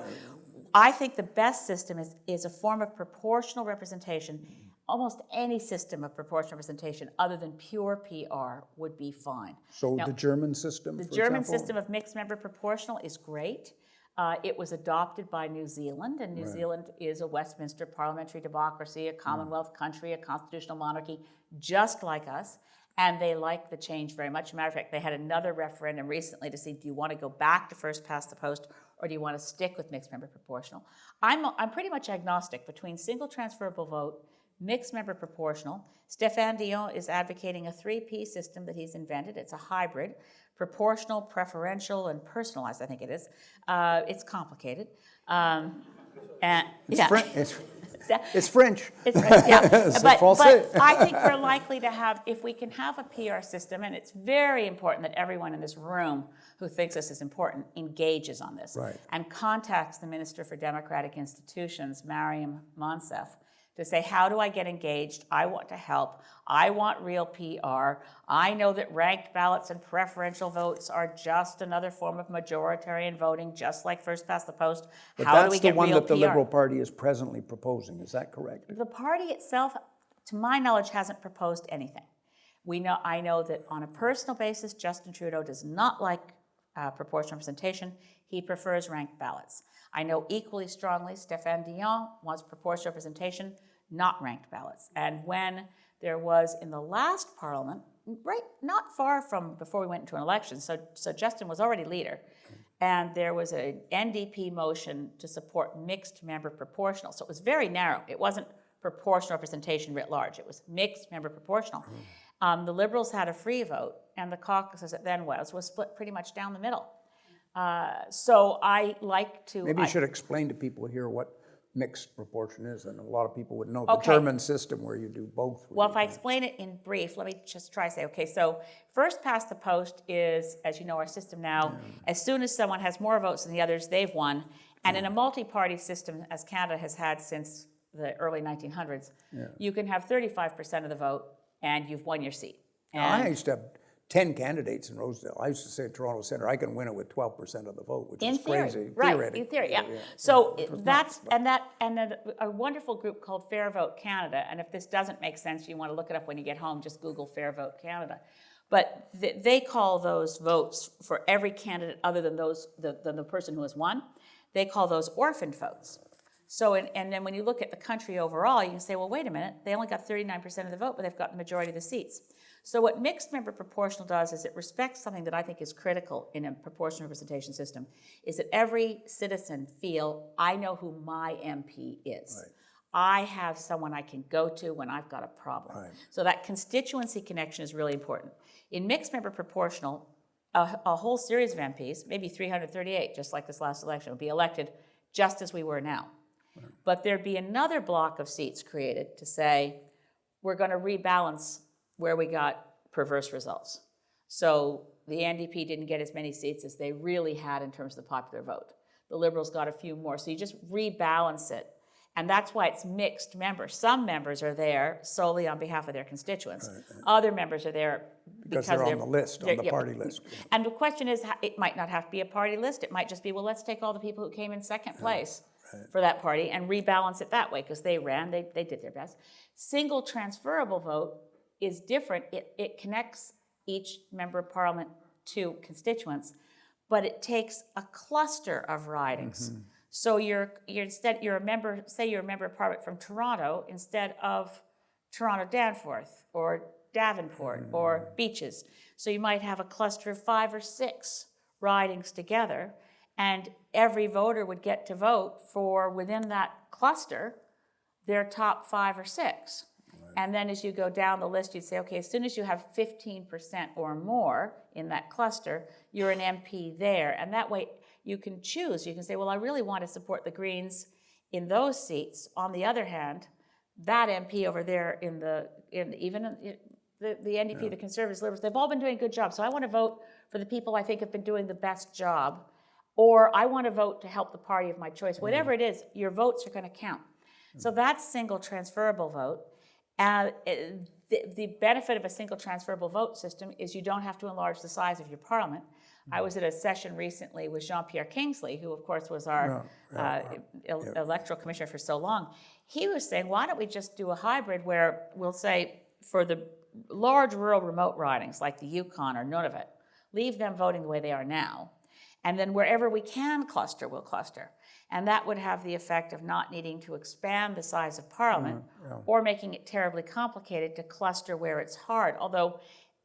I think the best system is a form of proportional representation. Almost any system of proportional representation other than pure PR would be fine. So now, the German system, the German system of mixed member proportional is great. It was adopted by New Zealand, and New Zealand is a Westminster parliamentary democracy, a Commonwealth country, a constitutional monarchy, just like us. And they like the change very much. As a matter of fact, they had another referendum recently to see, do you want to go back to first past the post, or do you want to stick with mixed member proportional? I'm pretty much agnostic between single transferable vote, mixed member proportional. Stéphane Dion is advocating a 3P system that he's invented. It's a hybrid: proportional, preferential, and personalized, I think it is. It's complicated. It's French. It's French, yeah. But I think we're likely to have, if we can have a PR system, and it's very important that everyone in this room who thinks this is important engages on this and contacts the Minister for Democratic Institutions, Mariam Monsef, to say, how do I get engaged? I want to help. I want real PR. I know that ranked ballots and preferential votes are just another form of majoritarian voting, just like first past the post. But how do we get real PR? that's the one that the Liberal Party is presently proposing. Is that correct? The party itself, to my knowledge, hasn't proposed anything. I know that on a personal basis, Justin Trudeau does not like proportional representation. He prefers ranked ballots. I know equally strongly Stéphane Dion wants proportional representation, not ranked ballots. And when there was in the last parliament, not far from before we went into an election, so Justin was already leader, and there was an NDP motion to support mixed member proportional. So it was very narrow. It wasn't proportional representation writ large. It was mixed member proportional. The Liberals had a free vote, and the caucus, as it then was split pretty much down the middle. So I like to. Maybe you should explain to people here what mixed proportion is, and a lot of people would know the Okay. German system where you do both. Well, if I explain it in brief, let me just try to say, okay, so first past the post is, as you know, our system now, as soon as someone has more votes than the others, they've won. And in a multi-party system, as Canada has had since the early 1900s, you can have 35% of the vote and you've won your seat. Now, I used to have 10 candidates in Rosedale. I used to say at Toronto Centre, I can win it with 12% of the vote, which is crazy. Right, Theoretically. in theory, yeah. So that's, and then a wonderful group called Fair Vote Canada, and if this doesn't make sense, you want to look it up when you get home, just Google Fair Vote Canada. But they call those votes for every candidate other than the person who has won, they call those orphaned votes. So, and then when you look at the country overall, you can say, well, wait a minute, they only got 39% of the vote, but they've got the majority of the seats. So what mixed member proportional does is it respects something that I think is critical in a proportional representation system, is that every citizen feel, I know who my MP is. Right. I have someone I can go to when I've got a problem. Right. So that constituency connection is really important. In mixed member proportional, a whole series of MPs, maybe 338, just like this last election, would be elected just as we were now. Right. But there'd be another block of seats created to say, we're going to rebalance where we got perverse results. So the NDP didn't get as many seats as they really had in terms of the popular vote. The Liberals got a few more. So you just rebalance it. And that's why it's mixed members. Some members are there solely on behalf of their constituents. Right. Other members are there because they're on the list, on the party list. And the question is, it might not have to be a party list. It might just be, well, let's take all the people who came in second place for that party and rebalance it that way, because they ran, they did their best. Single transferable vote is different. It connects each member of parliament to constituents, but it takes a cluster of ridings. Mm-hmm. So you're a member, say you're a member of parliament from Toronto instead of Toronto Danforth or Davenport or Beaches. So you might have a cluster of 5 or 6 ridings together, and every voter would get to vote for, within that cluster, their top 5 or 6. And then as you go down the list, you'd say, okay, as soon as you have 15% or more in that cluster, you're an MP there. And that way you can choose. You can say, well, I really want to support the Greens in those seats. On the other hand, that MP over there the NDP, the Conservatives, Liberals, they've all been doing a good job. So I want to vote for the people I think have been doing the best job. Or I want to vote to help the party of my choice. Whatever it is, your votes are going to count. So that's single transferable vote. The benefit of a single transferable vote system is you don't have to enlarge the size of your parliament. I was at a session recently with Jean-Pierre Kingsley, who of course was our electoral commissioner for so long. He was saying, why don't we just do a hybrid where we'll say for the large rural remote ridings like the Yukon or Nunavut, leave them voting the way they are now. And then wherever we can cluster, we'll cluster. And that would have the effect of not needing to expand the size of parliament or making it terribly complicated to cluster where it's hard. Although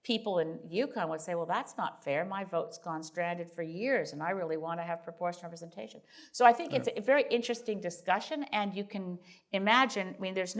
people in Yukon would say, well, that's not fair. My vote's gone stranded for years, and I really want to have proportional representation. So I think it's a very interesting discussion, and you can imagine, I mean, there's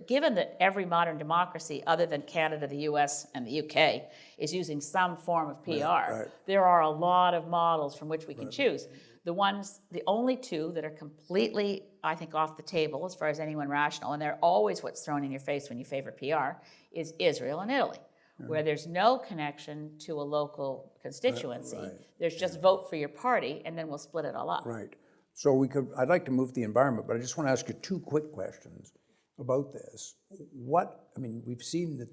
given that every modern democracy other than Canada, the US, and the UK is using some form of PR, there are a lot of models from which we can choose. The only 2 that are completely, I think, off the table as far as anyone rational, and they're always what's thrown in your face when you favor PR, is Israel and Italy, where there's no connection to a local constituency. There's just vote for your party, and then we'll split it all up. Right. So I'd like to move the environment, but I just want to ask you 2 quick questions about this. We've seen that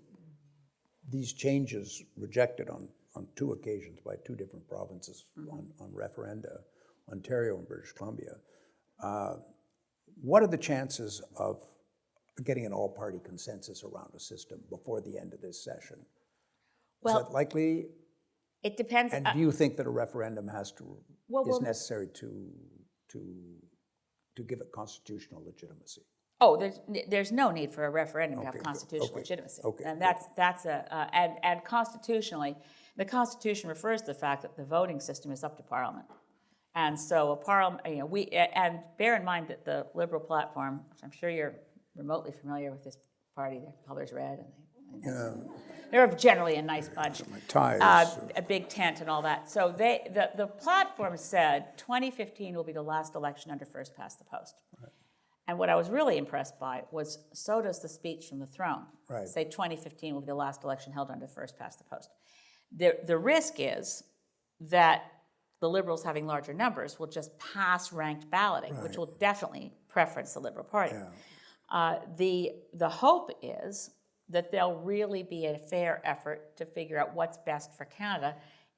these changes rejected on 2 occasions by 2 different provinces on referenda, Ontario and British Columbia. What are the chances of getting an all-party consensus around a system before the end of this session? Is that likely? It depends. And do you think that a referendum is necessary to give it constitutional legitimacy? Oh, there's no need for a referendum to have constitutional legitimacy. And and constitutionally, the Constitution refers to the fact that the voting system is up to Parliament. And so and bear in mind that the Liberal platform, which I'm sure you're remotely familiar with this party, their color's red and They're generally a nice bunch. My ties. A big tent and all that. So the platform said 2015 will be the last election under first past the post. Right. And what I was really impressed by was, so does the speech from the throne. Right. Say 2015 will be the last election held under first past the post. The risk is that the Liberals, having larger numbers, will just pass ranked balloting, which will definitely preference the Liberal Party. Yeah. The hope is that there'll really be a fair effort to figure out what's best for Canada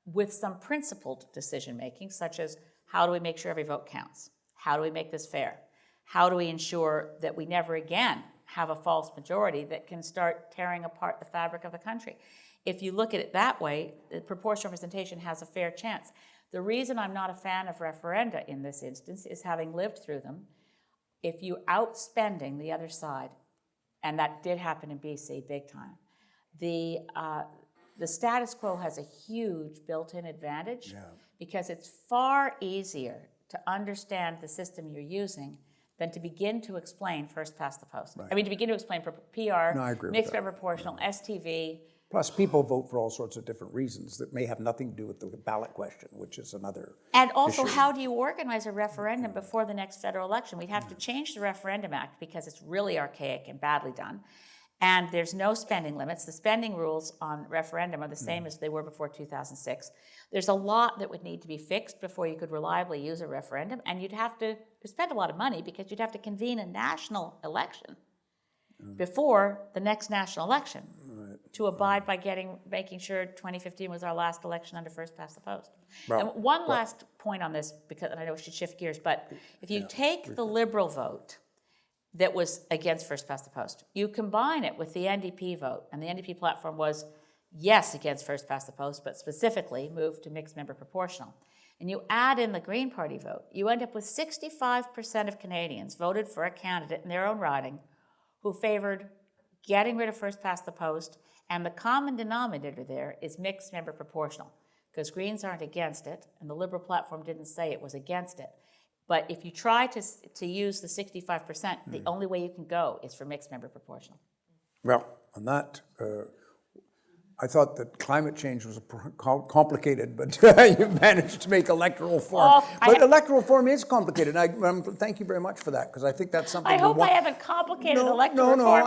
with some principled decision-making, such as how do we make sure every vote counts? How do we make this fair? How do we ensure that we never again have a false majority that can start tearing apart the fabric of the country? If you look at it that way, the proportional representation has a fair chance. The reason I'm not a fan of referenda in this instance is, having lived through them, if you outspending the other side, and that did happen in BC big time, the status quo has a huge built-in advantage because it's far easier to understand the system you're using than to begin to explain first past the post. Right. I mean, to begin to explain PR, mixed member proportional, STV. Plus, people vote for all sorts of different reasons that may have nothing to do with the ballot question, which is another And also, issue. how do you organize a referendum before the next federal election? We'd have to change the Referendum Act because it's really archaic and badly done. And there's no spending limits. The spending rules on referendum are the same as they were before 2006. There's a lot that would need to be fixed before you could reliably use a referendum, and you'd have to spend a lot of money because you'd have to convene a national election before the next national election to abide by making sure 2015 was our last election under first past the post. And one last point on this, because and I know we should shift gears, but if you take the Liberal vote that was against first past the post, you combine it with the NDP vote, and the NDP platform was yes against first past the post, but specifically moved to mixed member proportional, and you add in the Green Party vote, you end up with 65% of Canadians voted for a candidate in their own riding who favored getting rid of first past the post, and the common denominator there is mixed member proportional, because Greens aren't against it, and the Liberal platform didn't say it was against it. But if you try to use the 65%, the only way you can go is for mixed member proportional. Well, on that, I thought that climate change was complicated, but you've managed to make electoral reform. But electoral reform is complicated. Thank you very much for that, because I think that's something. I hope I haven't complicated electoral reform. No.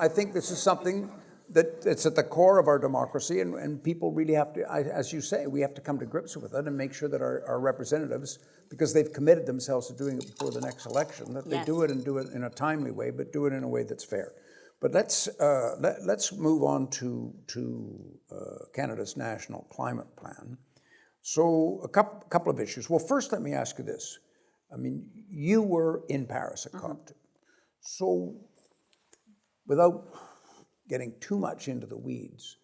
I think this is something it's at the core of our democracy, and people really have to, as you say, we have to come to grips with it and make sure that our representatives, because they've committed themselves to doing it before the next election, that they do it in a timely way, but do it in a way that's fair. But let's move on to Canada's National Climate Plan. So a couple of issues. Well, first, let me ask you this. I mean, you were in Paris at COP2. So without getting too much into the weeds,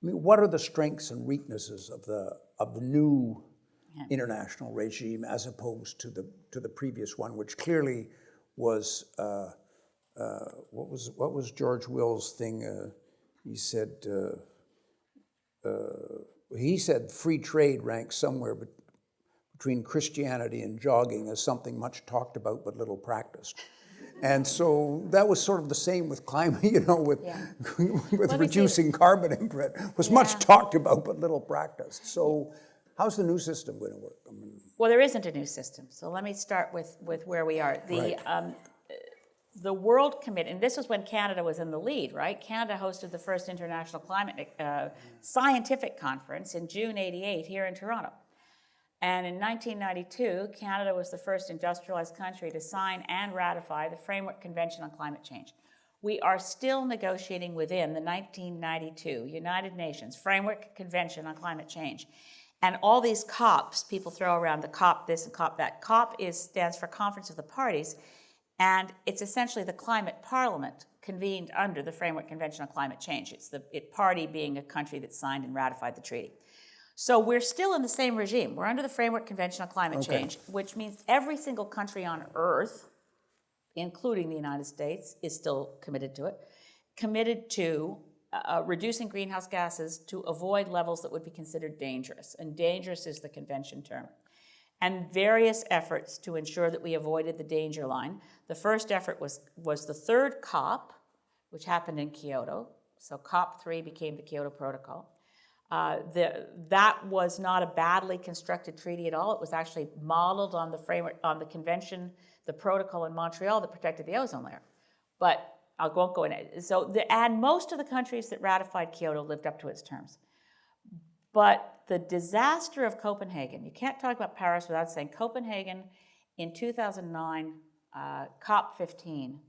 I mean, what are the strengths and weaknesses of the new international regime as opposed to the previous one, which clearly was what was George Will's thing? He said free trade ranks somewhere between Christianity and jogging as something much talked about but little practiced. And so that was sort of the same with climate, with reducing carbon imprint. It was much talked about but little practiced. So how's the new system going to work? I mean, well, there isn't a new system. So let me start with where we are. The World Committee, and this was when Canada was in the lead, right? Canada hosted the first international climate scientific conference in June '88 here in Toronto. And in 1992, Canada was the first industrialized country to sign and ratify the Framework Convention on Climate Change. We are still negotiating within the 1992 United Nations Framework Convention on Climate Change. And all these COPs, people throw around the COP this and COP that. COP stands for Conference of the Parties, and it's essentially the climate parliament convened under the Framework Convention on Climate Change. It's the party being a country that signed and ratified the treaty. So we're still in the same regime. We're under the Framework Convention on Climate Change, which means every single country on Earth, including the United States, is still committed to it, committed to reducing greenhouse gases to avoid levels that would be considered dangerous. And dangerous is the convention term. And various efforts to ensure that we avoided the danger line. The first effort was the third COP, which happened in Kyoto, So COP3 became the Kyoto Protocol. That was not a badly constructed treaty at all. It was actually modeled on the framework, on the convention, the protocol in Montreal that protected the ozone layer. But I won't go in it. So, and most of the countries that ratified Kyoto lived up to its terms. But the disaster of Copenhagen, you can't talk about Paris without saying Copenhagen in 2009, COP15,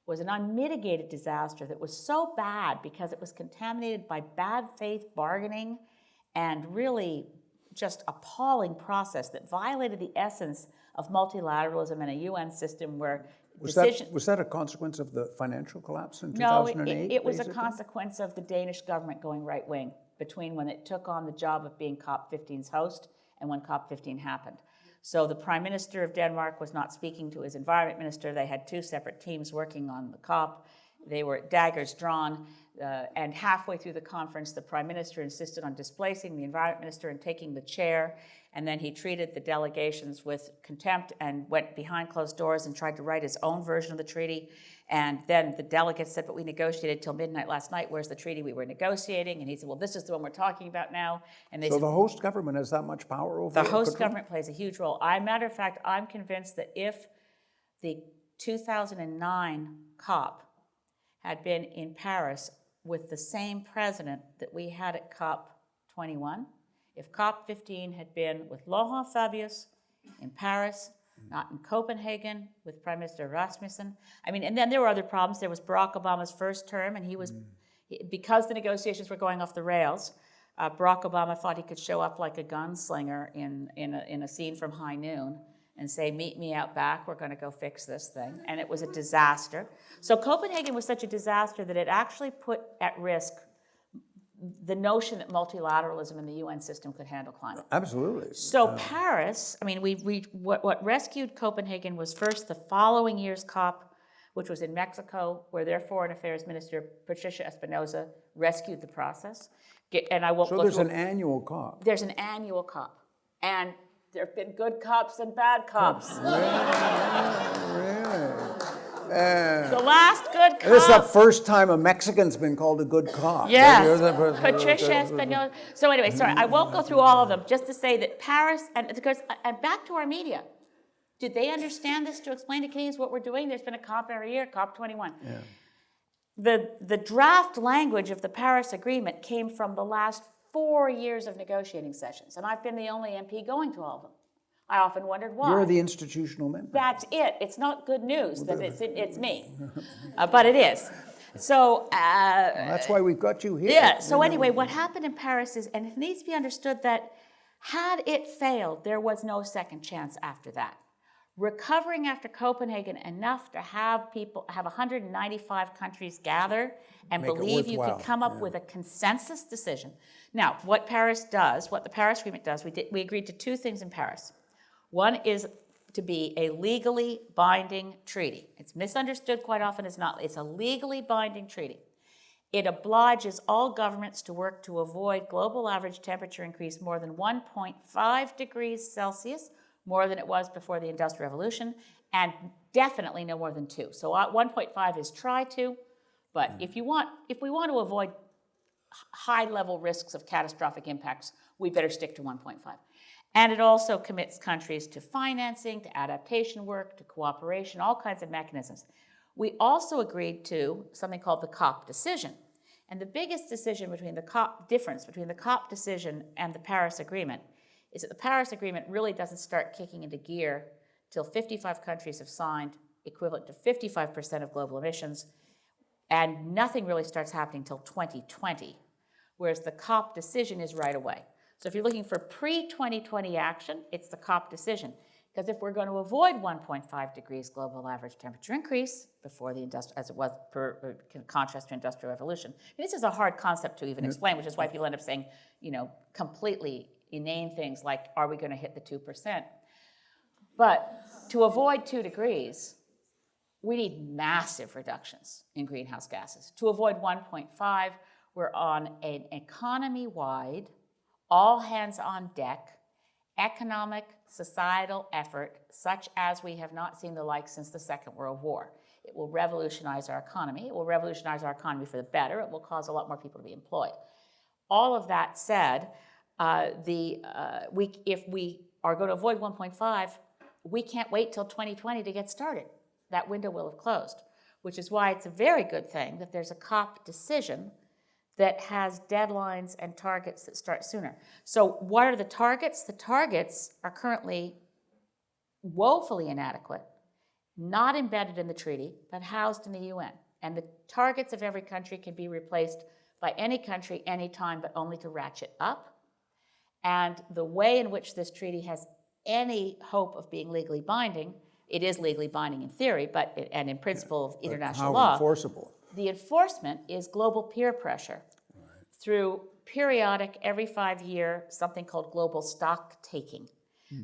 was an unmitigated disaster that was so bad because it was contaminated by bad faith bargaining and really just appalling process that violated the essence of multilateralism and a UN system where Was that a consequence of the financial collapse in 2008? No, it was basically? a consequence of the Danish government going right wing between when it took on the job of being COP15's host and when COP15 happened. So the Prime Minister of Denmark was not speaking to his Environment Minister. They had two separate teams working on the COP. They were daggers drawn, and halfway through the conference, the Prime Minister insisted on displacing the Environment Minister and taking the chair, and then he treated the delegations with contempt and went behind closed doors and tried to write his own version of the treaty. And then the delegates said, but we negotiated till midnight last night. Where's the treaty we were negotiating? And he said, well, this is the one we're talking about now. And they So said, the host government has that much power over the it? host government plays a huge role. Matter of fact, I'm convinced that if the 2009 COP had been in Paris with the same president that we had at COP21, if COP15 had been with Laurent Fabius in Paris, not in Copenhagen with Prime Minister Rasmussen. I mean, and then there were other problems. There was Barack Obama's first term, and because the negotiations were going off the rails, Barack Obama thought he could show up like a gunslinger in a scene from High Noon and say, meet me out back, we're going to go fix this thing. And it was a disaster. So Copenhagen was such a disaster that it actually put at risk the notion that multilateralism in the UN system could handle climate. Absolutely. So Paris, I mean, what rescued Copenhagen was first the following year's COP, which was in Mexico, where their Foreign Affairs Minister, Patricia Espinosa, rescued the process. And I won't So go there's through. an annual COP. There's an annual COP. And there have been good cops and bad cops. The last good cop. This is the first time a Mexican's been called a good cop. Yes, Patricia Espinosa. So anyway, sorry, I won't go through all of them, just to say that Paris, and back to our media, did they understand this to explain to Canadians what we're doing? There's been a COP every year, COP21. Yeah. The draft language of the Paris Agreement came from the last 4 years of negotiating sessions, and I've been the only MP going to all of them. I often wondered why. You're the institutional member. That's it. It's not good news that it's me, but it is. So that's why we've got you here. Yeah. So anyway, what happened in Paris is, and it needs to be understood that had it failed, there was no second chance after that. Recovering after Copenhagen enough to have 195 countries gather and believe you could come up with a consensus decision. Now, what the Paris Agreement does, we agreed to two things in Paris. One is to be a legally binding treaty. It's misunderstood quite often as not. It's a legally binding treaty. It obliges all governments to work to avoid global average temperature increase more than 1.5 degrees Celsius, more than it was before the Industrial Revolution, and definitely no more than 2. So 1.5 is try to, but if we want to avoid high-level risks of catastrophic impacts, we better stick to 1.5. And it also commits countries to financing, to adaptation work, to cooperation, all kinds of mechanisms. We also agreed to something called the COP decision. And the biggest difference between the COP decision and the Paris Agreement is that the Paris Agreement really doesn't start kicking into gear till 55 countries have signed, equivalent to 55% of global emissions, and nothing really starts happening till 2020, whereas the COP decision is right away. So if you're looking for pre-2020 action, it's the COP decision. Because if we're going to avoid 1.5 degrees global average temperature increase before as it was in contrast to Industrial Revolution, this is a hard concept to even explain, which is why people end up saying, completely inane things like, are we going to hit the 2%? But to avoid 2 degrees, we need massive reductions in greenhouse gases. To avoid 1.5, we're on an economy-wide, all hands on deck, economic, societal effort, such as we have not seen the like since the Second World War. It will revolutionize our economy. It will revolutionize our economy for the better. It will cause a lot more people to be employed. All of that said, if we are going to avoid 1.5, we can't wait till 2020 to get started. That window will have closed, which is why it's a very good thing that there's a COP decision that has deadlines and targets that start sooner. So what are the targets? The targets are currently woefully inadequate, not embedded in the treaty, but housed in the UN. And the targets of every country can be replaced by any country, anytime, but only to ratchet up. And the way in which this treaty has any hope of being legally binding, it is legally binding in theory, and in principle of international law. How enforceable? The enforcement is global peer pressure through periodic, every 5-year, something called global stock taking.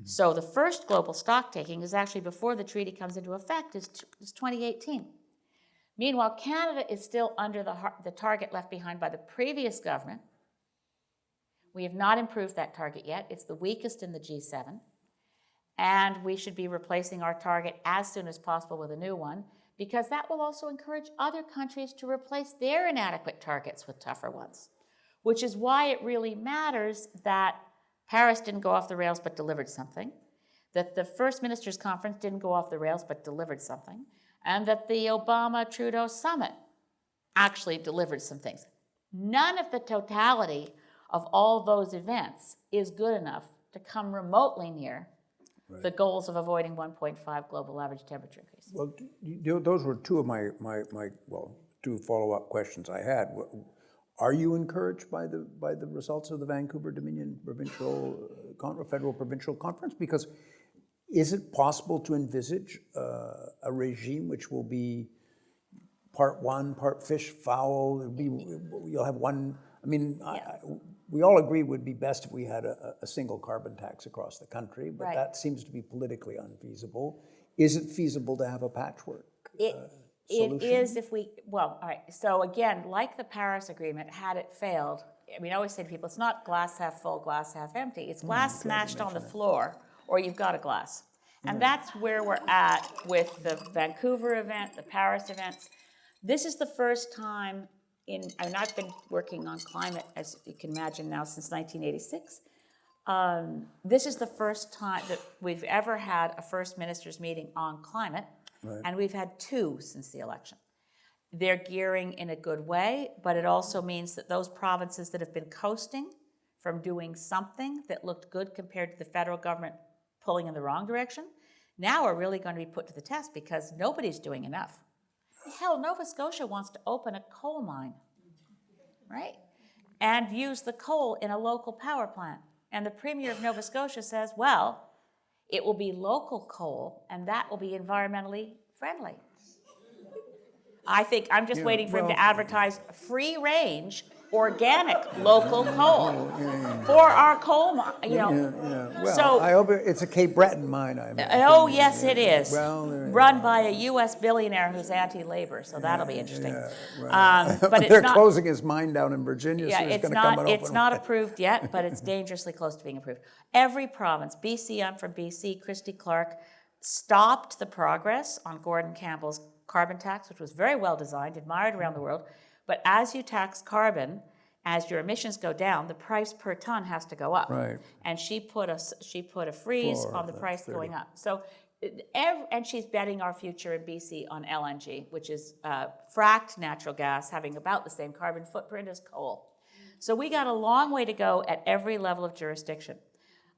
So the first global stock taking is actually before the treaty comes into effect, is 2018. Meanwhile, Canada is still under the target left behind by the previous government. We have not improved that target yet. It's the weakest in the G7. And we should be replacing our target as soon as possible with a new one, because that will also encourage other countries to replace their inadequate targets with tougher ones, which is why it really matters that Paris didn't go off the rails but delivered something, that the First Ministers' Conference didn't go off the rails but delivered something, and that the Obama-Trudeau summit actually delivered some things. None of the totality of all those events is good enough to come remotely near the goals of avoiding 1.5 global average temperature increase. Well, those were two of my two follow-up questions I had. Are you encouraged by the results of the Vancouver Dominion Federal Provincial Conference? Because is it possible to envisage a regime which will be part one, part fish, fowl? You'll have one. I mean, we all agree it would be best if we had a single carbon tax across the country, but that seems to be politically unfeasible. Is it feasible to have a patchwork solution? It is if we, well, all right, so again, like the Paris Agreement, had it failed, I mean, I always say to people, it's not glass half full, glass half empty. It's glass smashed on the floor, or you've got a glass. And that's where we're at with the Vancouver event, the Paris events. This is the first time I've been working on climate, as you can imagine now, since 1986. This is the first time that we've ever had a First Ministers meeting on climate, and we've had 2 since the election. They're gearing in a good way, but it also means that those provinces that have been coasting from doing something that looked good compared to the federal government pulling in the wrong direction, now are really going to be put to the test because nobody's doing enough. Hell, Nova Scotia wants to open a coal mine, right? And use the coal in a local power plant. And the Premier of Nova Scotia says, well, it will be local coal, and that will be environmentally friendly. I think I'm just waiting for him to advertise free range, organic, local coal for our coal mine, Well, So, I hope it's a Cape Breton mine, I imagine. oh, yes, it is. Well, Run by a U.S. billionaire who's anti-labor, so that'll be interesting. But it's they're not, closing his mine down in Virginia, so it's going to come and open. It's not approved yet, but it's dangerously close to being approved. Every province, BC, I'm from BC, Christy Clark, stopped the progress on Gordon Campbell's carbon tax, which was very well designed, admired around the world. But as you tax carbon, as your emissions go down, the price per ton has to go up. Right. And she put a freeze on the price 30. going up. So, and she's betting our future in BC on LNG, which is fracked natural gas, having about the same carbon footprint as coal. So we got a long way to go at every level of jurisdiction.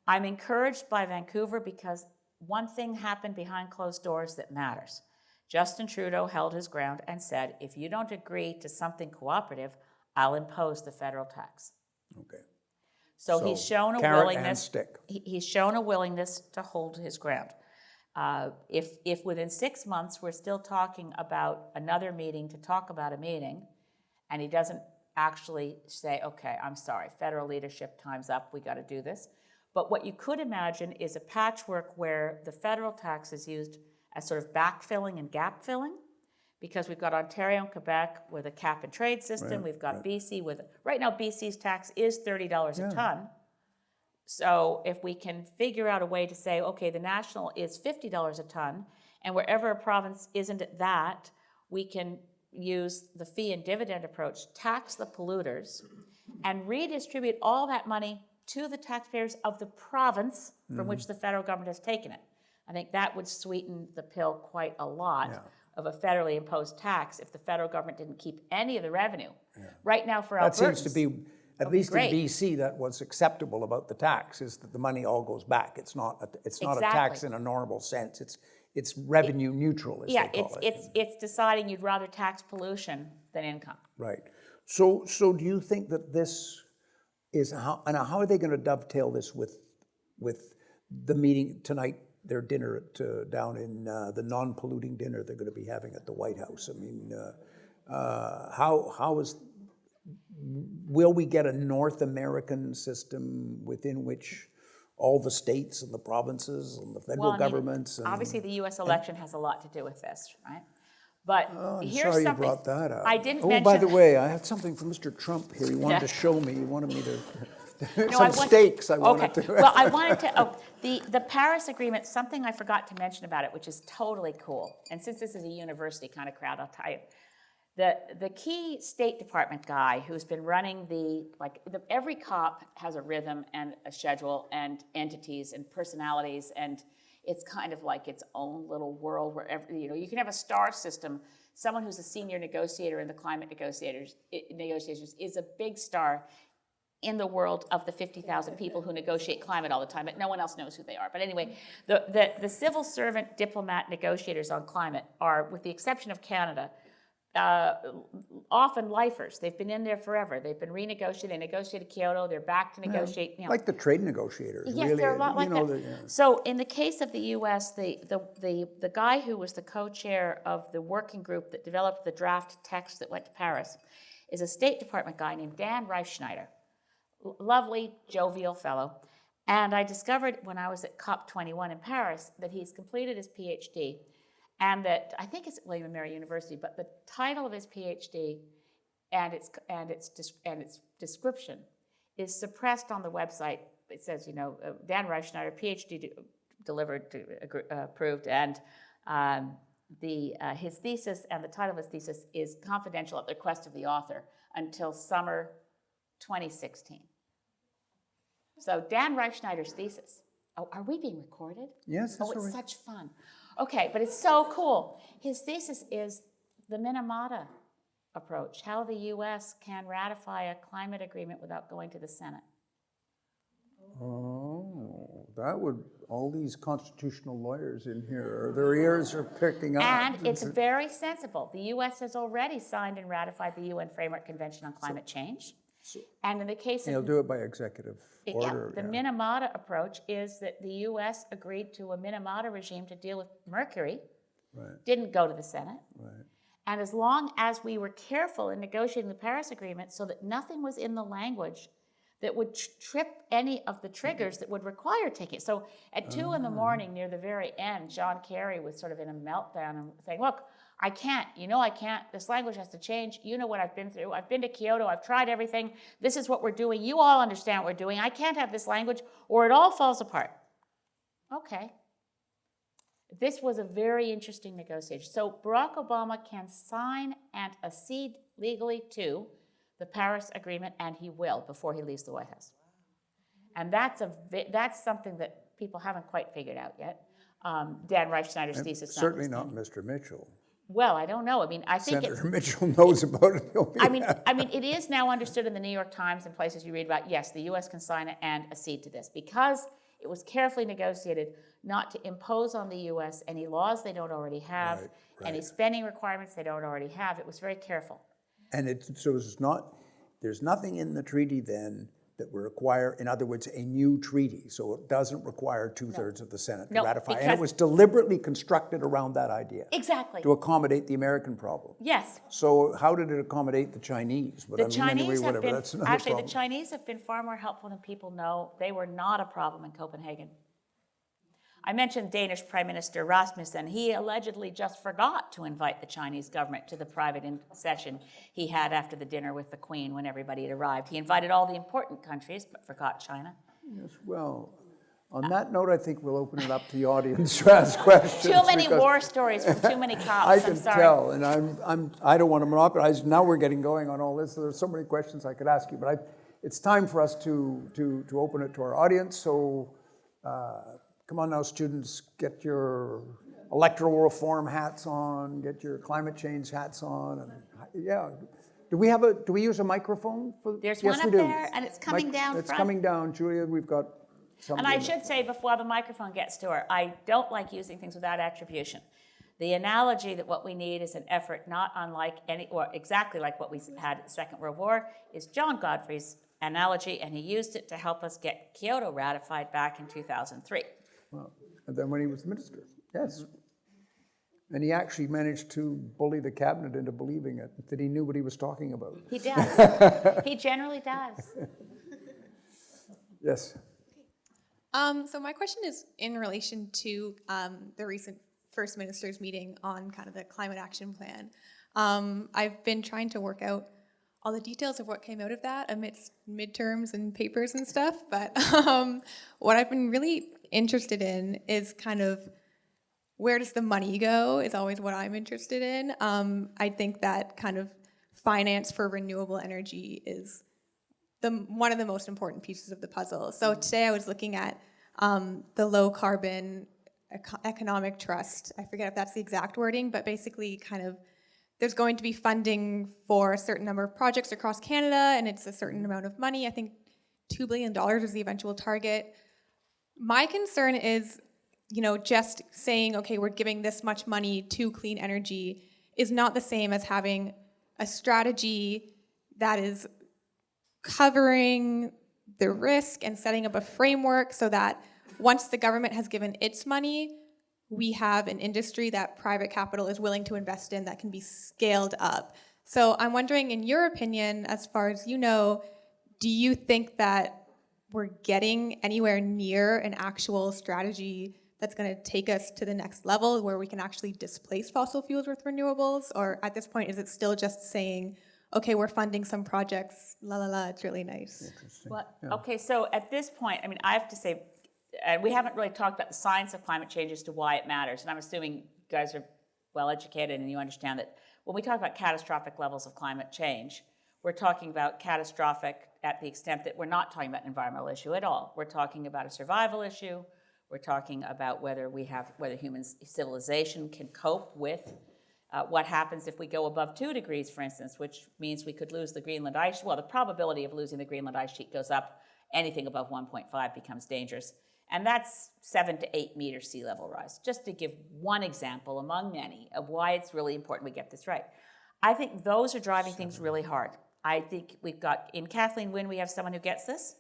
I'm encouraged by Vancouver because one thing happened behind closed doors that matters. Justin Trudeau held his ground and said, if you don't agree to something cooperative, I'll impose the federal tax. Okay. So he's shown a carrot willingness. and stick. He's shown a willingness to hold his ground. If within 6 months we're still talking about another meeting to talk about a meeting, and he doesn't actually say, okay, I'm sorry, federal leadership, time's up, we got to do this. But what you could imagine is a patchwork where the federal tax is used as sort of backfilling and gap filling, because we've got Ontario and Quebec with a cap and trade system. We've got BC with, right now BC's tax is $30 a ton. So if we can figure out a way to say, okay, the national is $50 a ton, And wherever a province isn't at that, we can use the fee and dividend approach, tax the polluters, and redistribute all that money to the taxpayers of the province from which the federal government has taken it. I think that would sweeten the pill quite a lot of a federally imposed tax if the federal government didn't keep any of the revenue. Right now for That Albertans, seems to be, at least in great. BC, that what's acceptable about the tax is that the money all goes back. It's not a tax Exactly. in a normal sense. It's revenue neutral, as they call it. it's deciding you'd rather tax pollution than income. Right. So do you think that this is how are they going to dovetail this with the meeting tonight, their dinner down in the non-polluting dinner they're going to be having at the White House? I mean, will we get a North American system within which all the states and the provinces and the federal governments? Obviously, the U.S. election has a lot to do with this, right? But I'm here's sorry something you brought that up. I didn't Oh, mention. by the way, I had something from Mr. Trump here. He wanted to show me. He wanted me to steaks. I wanted to. Well, I wanted to. The Paris Agreement. Something I forgot to mention about it, which is totally cool. And since this is a university kind of crowd, I'll tell you. The key State Department guy who's been running every COP has a rhythm and a schedule and entities and personalities, and it's kind of like its own little world where you can have a star system. Someone who's a senior negotiator in the climate negotiations is a big star in the world of the 50,000 people who negotiate climate all the time, but no one else knows who they are. But anyway, the civil servant diplomat negotiators on climate are, with the exception of Canada, often lifers. They've been in there forever. They've been renegotiated. They negotiated Kyoto. They're back to negotiate. Like the trade negotiators. Yes, really, they're a lot like that. So in the case of the U.S., the guy who was the co-chair of the working group that developed the draft text that went to Paris is a State Department guy named Dan Reifschneider. Lovely, jovial fellow. And I discovered when I was at COP21 in Paris that he's completed his PhD, and that I think it's at William & Mary University, but the title of his PhD and its description is suppressed on the website. It says, Dan Reifschneider, PhD delivered, approved, and his thesis and the title of his thesis is confidential at the request of the author until summer 2016. So Dan Reifschneider's thesis. Oh, are we being recorded? Yes, that's it's right. such fun. Okay, but it's so cool. His thesis is the Minamata approach, how the U.S. can ratify a climate agreement without going to the Senate. Oh, that would, all these constitutional lawyers in here, their ears are picking up. And it's very sensible. The U.S. has already signed and ratified the UN Framework Convention on Climate Change. And in the case of... They'll do it by executive order. The Minamata approach is that the U.S. agreed to a Minamata regime to deal with mercury, didn't go to the Senate. And as long as we were careful in negotiating the Paris Agreement so that nothing was in the language that would trip any of the triggers that would require taking it. So at 2 in the morning, near the very end, John Kerry was sort of in a meltdown and saying, look, I can't, I can't, this language has to change. You know what I've been through. I've been to Kyoto, I've tried everything. This is what we're doing. You all understand what we're doing. I can't have this language or it all falls apart. Okay. This was a very interesting negotiation. So Barack Obama can sign and accede legally to the Paris Agreement, and he will before he leaves the White House. And that's something that people haven't quite figured out yet. Dan Reifschneider's thesis. Certainly not Mr. Mitchell. Well, I don't know. I mean, I think Senator Mitchell knows about it. I mean, it is now understood in the New York Times and places you read about, yes, the U.S. can sign it and accede to this because it was carefully negotiated not to impose on the U.S. any laws they don't already have, any spending requirements they don't already have. It was very careful. And there's nothing in the treaty then that will require, in other words, a new treaty. So it doesn't require 2/3 of the Senate to ratify. And it was deliberately constructed around that idea. Exactly. To accommodate the American problem. Yes. So how did it accommodate the Chinese? But The Chinese have been, that's another actually, problem. the Chinese have been far more helpful than people know. They were not a problem in Copenhagen. I mentioned Danish Prime Minister Rasmussen. He allegedly just forgot to invite the Chinese government to the private session he had after the dinner with the Queen when everybody had arrived. He invited all the important countries, but forgot China. Yes, well, On that note, I think we'll open it up to the audience to ask questions. Too many because war stories from too many cops. I I'm can sorry. tell, and I don't want to monopolize. Now we're getting going on all this. So there's so many questions I could ask you, but it's time for us to open it to our audience. So come on now, students, get your electoral reform hats on, get your climate change hats on, and yeah. Do we use a microphone for? There's Yes, one we up do. there, and it's coming down It's front. coming down, Julia. We've got. And I should say before the microphone gets to her, I don't like using things without attribution. The analogy that what we need is an effort not unlike or exactly like what we had in the Second World War is John Godfrey's analogy, and he used it to help us get Kyoto ratified back in 2003. Well, and then when he was minister, yes. And he actually managed to bully the cabinet into believing it, that he knew what he was talking about. He does. He generally does. Yes. So my question is in relation to the recent First Minister's meeting on kind of the climate action plan. I've been trying to work out all the details of what came out of that amidst midterms and papers and stuff, but what I've been really interested in is kind of where does the money go is always what I'm interested in. I think that kind of finance for renewable energy is one of the most important pieces of the puzzle. So today I was looking at the low carbon economic trust. I forget if that's the exact wording, but basically kind of there's going to be funding for a certain number of projects across Canada, and it's a certain amount of money. I think $2 billion is the eventual target. My concern is, just saying, okay, we're giving this much money to clean energy is not the same as having a strategy that is covering the risk and setting up a framework so that once the government has given its money, we have an industry that private capital is willing to invest in that can be scaled up. So I'm wondering, in your opinion, as far as you know, do you think that we're getting anywhere near an actual strategy that's going to take us to the next level where we can actually displace fossil fuels with renewables? Or at this point, is it still just saying, okay, we're funding some projects, la la la, it's really nice? Well, okay, so at this point, I have to say, we haven't really talked about the science of climate change as to why it matters. And I'm assuming you guys are well educated and you understand that when we talk about catastrophic levels of climate change, we're talking about catastrophic at the extent that we're not talking about an environmental issue at all. We're talking about a survival issue. We're talking about whether human civilization can cope with what happens if we go above 2 degrees, for instance, which means we could lose the Greenland ice. Well, the probability of losing the Greenland ice sheet goes up. Anything above 1.5 becomes dangerous. And that's 7 to 8 meter sea level rise, just to give one example among many of why it's really important we get this right. I think those are driving things really hard. I think we've got, in Kathleen Wynne, we have someone who gets this.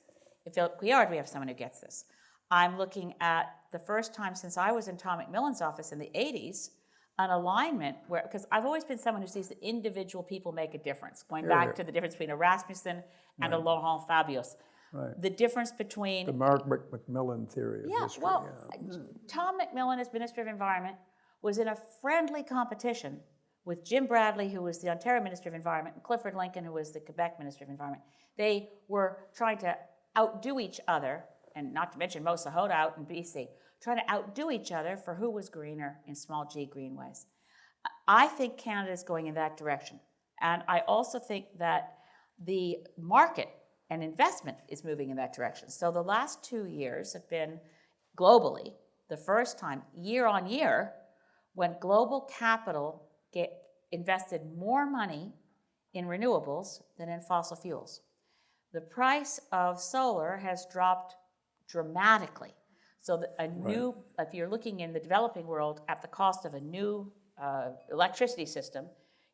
In Philip Couillard, we have someone who gets this. I'm looking at the first time since I was in Tom McMillan's office in the 80s, an alignment where, because I've always been someone who sees that individual people make a difference, going back to the difference between a Rasmussen and a Laurent Fabius. Right. The difference between... The Mark McMillan theory of history. Tom McMillan, as Minister of Environment, was in a friendly competition with Jim Bradley, who was the Ontario Minister of Environment, and Clifford Lincoln, who was the Quebec Minister of Environment. They were trying to outdo each other, and not to mention Mosa Hoda out in BC, trying to outdo each other for who was greener in small g greenways. I think Canada is going in that direction. And I also think that the market and investment is moving in that direction. So the last 2 years have been, globally, the first time, year on year, when global capital invested more money in renewables than in fossil fuels. The price of solar has dropped dramatically. So that if you're looking in the developing world at the cost of a new electricity system,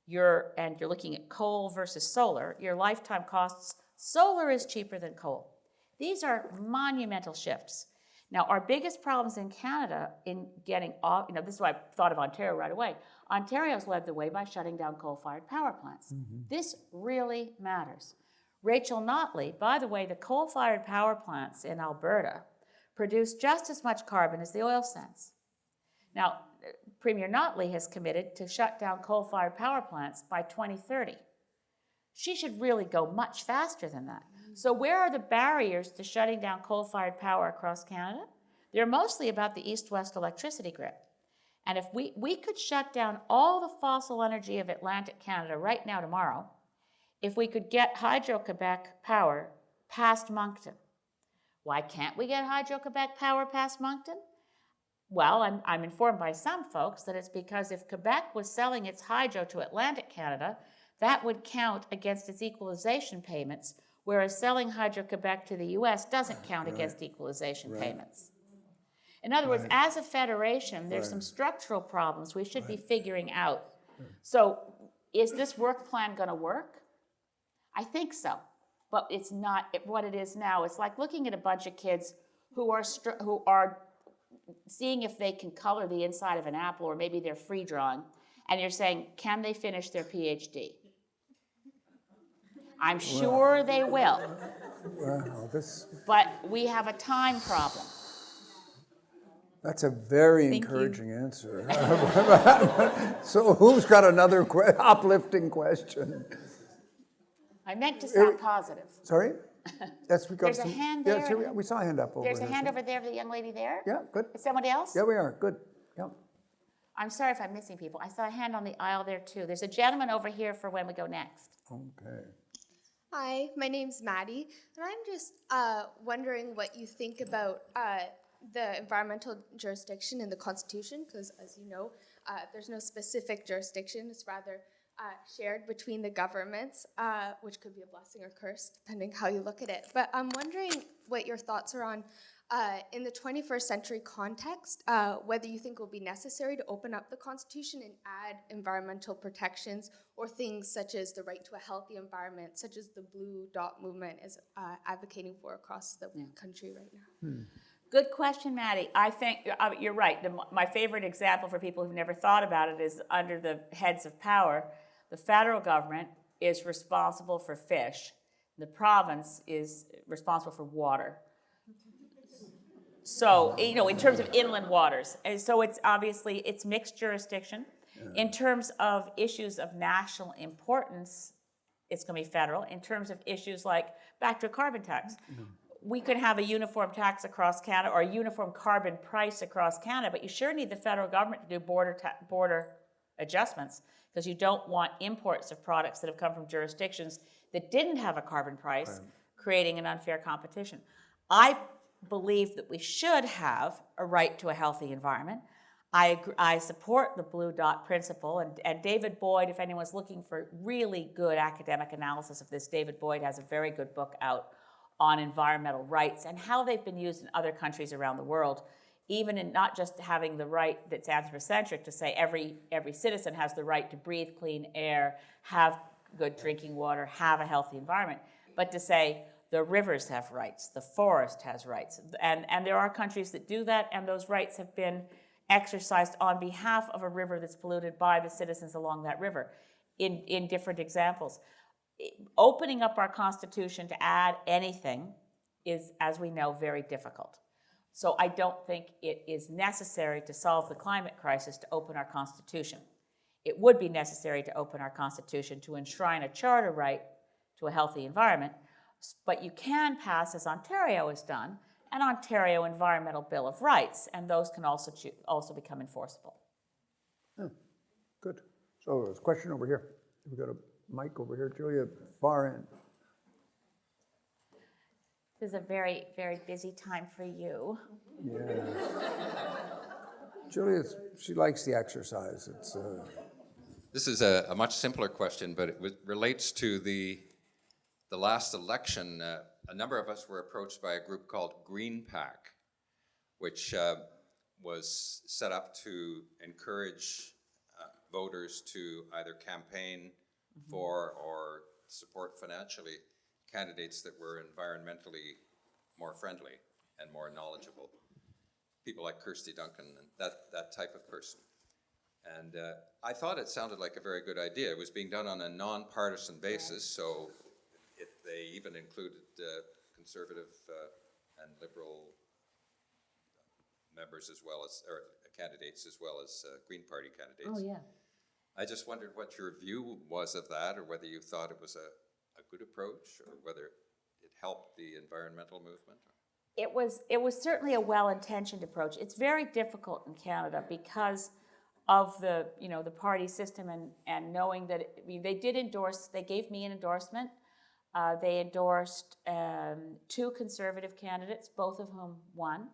you're looking at coal versus solar, your lifetime costs, solar is cheaper than coal. These are monumental shifts. Now, our biggest problems in Canada in getting off, this is why I thought of Ontario right away. Ontario's led the way by shutting down coal-fired power plants. This really matters. Rachel Notley, by the way, the coal-fired power plants in Alberta produce just as much carbon as the oil sands. Now, Premier Notley has committed to shut down coal-fired power plants by 2030. She should really go much faster than that. So where are the barriers to shutting down coal-fired power across Canada? They're mostly about the east-west electricity grid. And if we could shut down all the fossil energy of Atlantic Canada right now tomorrow, if we could get Hydro-Quebec power past Moncton. Why can't we get Hydro-Quebec power past Moncton? Well, I'm informed by some folks that it's because if Quebec was selling its hydro to Atlantic Canada, that would count against its equalization payments, whereas selling Hydro-Quebec to the US doesn't count against equalization payments. In other words, as a federation, there's some structural problems we should be figuring out. So is this work plan going to work? I think so, but it's not what it is now. It's like looking at a bunch of kids who are seeing if they can color the inside of an apple, or maybe they're free drawing, and you're saying, can they finish their PhD? I'm sure they will. Well, But we have a time problem. that's a very Thank you. encouraging answer. So who's got another uplifting question? I meant to sound positive. Sorry? Yes, we got There's a hand Yeah, there, sure, and we saw a hand up over There's a here. hand over there for the young lady there. Yeah, good. Is somebody else? Yeah, we are, good. Yeah. I'm sorry if I'm missing people. I saw a hand on the aisle there too. There's a gentleman over here for when we go next. Okay. Hi, my name's Maddie, and I'm just wondering what you think about the environmental jurisdiction in the Constitution, because as you know, there's no specific jurisdiction. It's rather shared between the governments, which could be a blessing or curse, depending how you look at it. But I'm wondering what your thoughts are on, in the 21st century context, whether you think it will be necessary to open up the Constitution and add environmental protections, or things such as the right to a healthy environment, such as the Blue Dot movement is advocating for across the country right now. Good question, Maddie. I think you're right. My favorite example for people who've never thought about it is under the heads of power. The federal government is responsible for fish. The province is responsible for water. So, in terms of inland waters. And so it's obviously, it's mixed jurisdiction. In terms of issues of national importance, it's going to be federal. In terms of issues like, back to a carbon tax, we could have a uniform tax across Canada or a uniform carbon price across Canada, but you sure need the federal government to do border adjustments, because you don't want imports of products that have come from jurisdictions that didn't have a carbon price, creating an unfair competition. I believe that we should have a right to a healthy environment. I support the Blue Dot principle, and David Boyd, if anyone's looking for really good academic analysis of this, David Boyd has a very good book out on environmental rights and how they've been used in other countries around the world, even in not just having the right that's anthropocentric to say every citizen has the right to breathe clean air, have good drinking water, have a healthy environment, but to say the rivers have rights, the forest has rights, and there are countries that do that, and those rights have been exercised on behalf of a river that's polluted by the citizens along that river in different examples. Opening up our Constitution to add anything is, as we know, very difficult. So I don't think it is necessary to solve the climate crisis to open our Constitution. It would be necessary to open our Constitution to enshrine a charter right to a healthy environment, but you can pass, as Ontario has done, an Ontario Environmental Bill of Rights, and those can also become enforceable. Oh, good. So there's a question over here. We've got a mic over here, Julia, far end. This is a very, very busy time for you. Yeah. Julia, she likes the exercise. It's This is a much simpler question, but it relates to the last election. A number of us were approached by a group called Green PAC, which was set up to encourage voters to either campaign for or support financially candidates that were environmentally more friendly and more knowledgeable. People like Kirsty Duncan and that type of person. And I thought it sounded like a very good idea. It was being done on a non-partisan basis, so they even included conservative and liberal members as well as, or candidates as well as Green Party candidates. Oh, yeah. I just wondered what your view was of that, or whether you thought it was a good approach, or whether it helped the environmental movement. it was certainly a well-intentioned approach. It's very difficult in Canada because of the party system and knowing that they gave me an endorsement. They endorsed 2 Conservative candidates, both of whom won.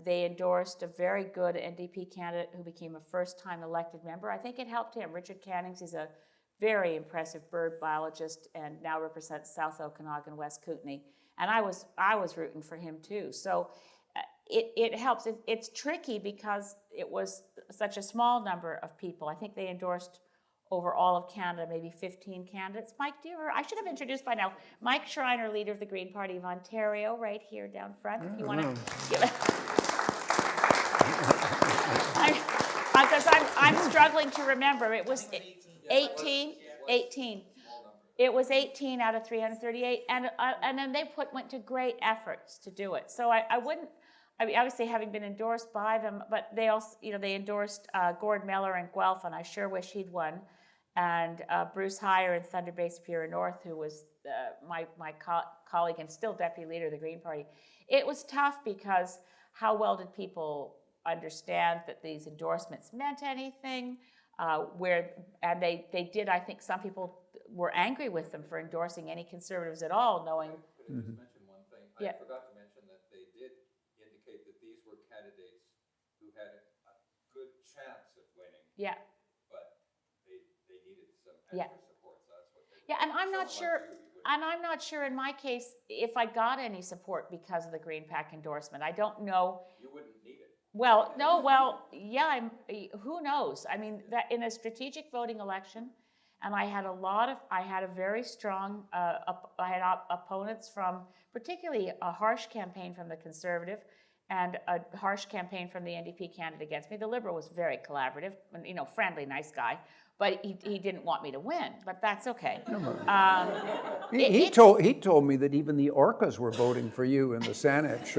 They endorsed a very good NDP candidate who became a first-time elected member. I think it helped him. Richard Cannings, he's a very impressive bird biologist and now represents South Okanagan, West Kootenay. And I was rooting for him too. So it helps. It's tricky because it was such a small number of people. I think they endorsed over all of Canada, maybe 15 candidates. Mike, I should have introduced by now, Mike Schreiner, leader of the Green Party of Ontario, right here down front, if you want to give it. Because I'm struggling to remember. It was 18. It was 18 out of 338, and then they went to great efforts to do it. So I wouldn't. I mean, obviously, having been endorsed by them, but they also, they endorsed Gord Miller in Guelph, and I sure wish he'd won. And Bruce Heyer in Thunder Bay Superior North, who was my colleague and still deputy leader of the Green Party. It was tough because how well did people understand that these endorsements meant anything? And they did. I think some people were angry with them for endorsing any Conservatives at all, knowing. Could I just mention one thing? Yeah. I forgot to mention that they did indicate that these were candidates who had a good chance of winning. Yeah. But they needed some extra support, so that's what they did. Yeah, and I'm not Someone sure. like you would- And I'm not sure in my case if I got any support because of the Green PAC endorsement. I don't know. You wouldn't need it. Well, no, yeah, who knows? I mean, that in a strategic voting election, and I had a very strong, I had opponents from particularly a harsh campaign from the Conservative and a harsh campaign from the NDP candidate against me. The Liberal was very collaborative, and, friendly, nice guy, but he didn't want me to win, but that's okay. He told me that even the Orcas were voting for you in the Saanich.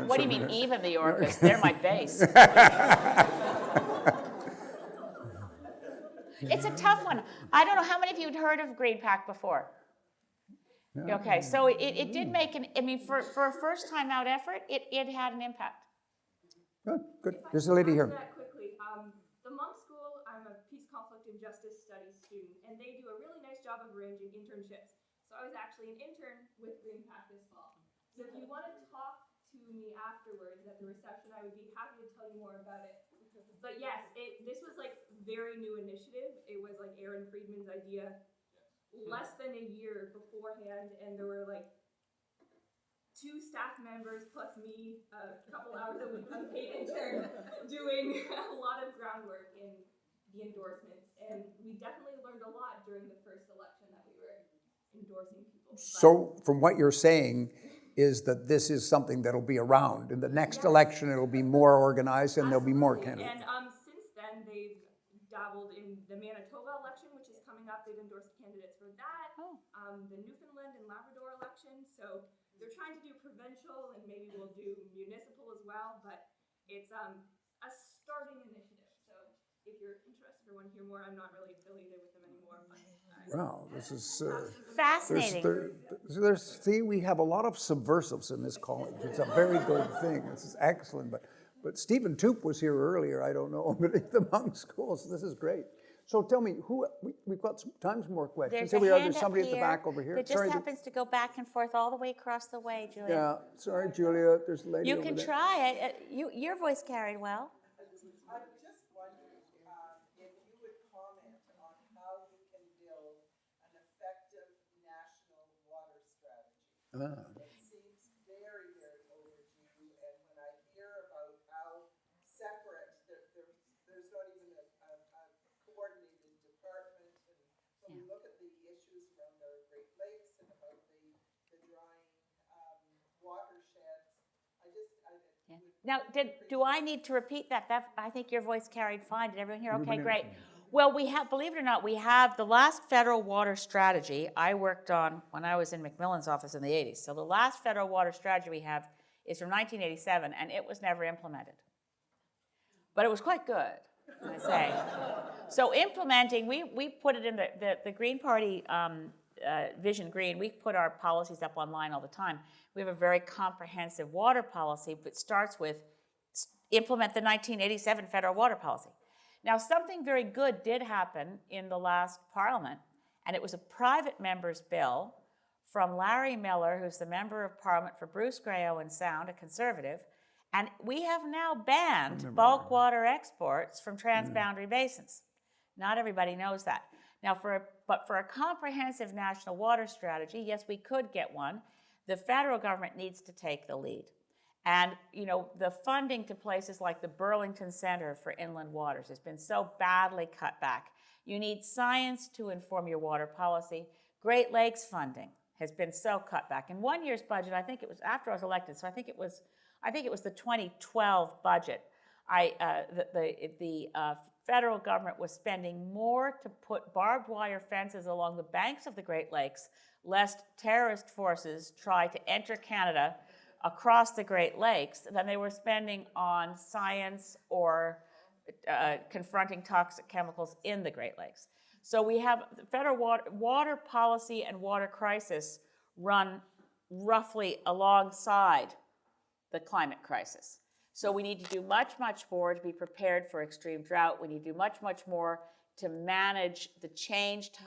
What do you mean, even the Orcas? They're my base. It's a tough one. I don't know how many of you had heard of Green PAC before. Yeah. Okay, so it did make for a first time out effort, it had an impact. Good. There's a lady here. That quickly. The Monk School, I'm a Peace, Conflict, and Justice Studies student, and they do a really nice job of arranging internships. So I was actually an intern with Green PAC this fall. So if you want to talk to me afterwards at the reception, I would be happy to tell you more about it. But yes, this was like very new initiative. It was like Aaron Friedman's idea less than a year beforehand, and there were like 2 staff members plus me, a couple hours a week unpaid intern, doing a lot of groundwork in the endorsements. And we definitely learned a lot during the first election that we were endorsing people. So from what you're saying is that this is something that'll be around. In the next election, it'll be more organized and there'll be more candidates. And since then, they've dabbled in the Manitoba election, which is coming up. They've endorsed candidates for that. The Newfoundland and Labrador election. So they're trying to do provincial, and maybe we'll do municipal as well. But it's a starting initiative. So if you're interested or want to hear more, I'm not really affiliated with them anymore. But Wow, this is Fascinating. see, we have a lot of subversives in this college. It's a very good thing. This is excellent. But Stephen Toop was here earlier. I don't know, but at the Monk School. So this is great. So tell me, we've got some time for more questions. There's a hand There's up somebody here at the back over here. that just happens to go back and forth all the way across the way, Julia. Yeah, sorry, Julia. There's a lady You over can there. try it. Your voice carried well. I'm just wondering if you would comment on how we can build an effective national water strategy. It seems very, very overdue, and when I hear about how separate, there's not even a coordinated department, and when we look at the issues around our Great Lakes and about the drying watersheds, Now, do I need to repeat that? I think your voice carried fine. Did everyone hear? Okay, great. Well, we have, believe it or not, we have the last federal water strategy I worked on when I was in Macmillan's office in the 80s. So the last federal water strategy we have is from 1987, and it was never implemented. But it was quite good, I say. So implementing, we put it in the Green Party Vision Green, we put our policies up online all the time. We have a very comprehensive water policy, but starts with implement the 1987 federal water policy. Now, something very good did happen in the last Parliament, and it was a private member's bill from Larry Miller, who's the Member of Parliament for Bruce Grey Owen Sound, a Conservative, and we have now banned bulk water exports from transboundary basins. Not everybody knows that. Now, but for a comprehensive national water strategy, yes, we could get one. The federal government needs to take the lead. And, you know, the funding to places like the Burlington Center for Inland Waters has been so badly cut back. You need science to inform your water policy. Great Lakes funding has been so cut back. In one year's budget, I think it was after I was elected, so I think it was the 2012 budget. The federal government was spending more to put barbed wire fences along the banks of the Great Lakes, lest terrorist forces try to enter Canada across the Great Lakes, than they were spending on science or confronting toxic chemicals in the Great Lakes. So we have the federal water policy and water crisis run roughly alongside the climate crisis. So we need to do much, much more to be prepared for extreme drought. We need to do much, much more to manage the changed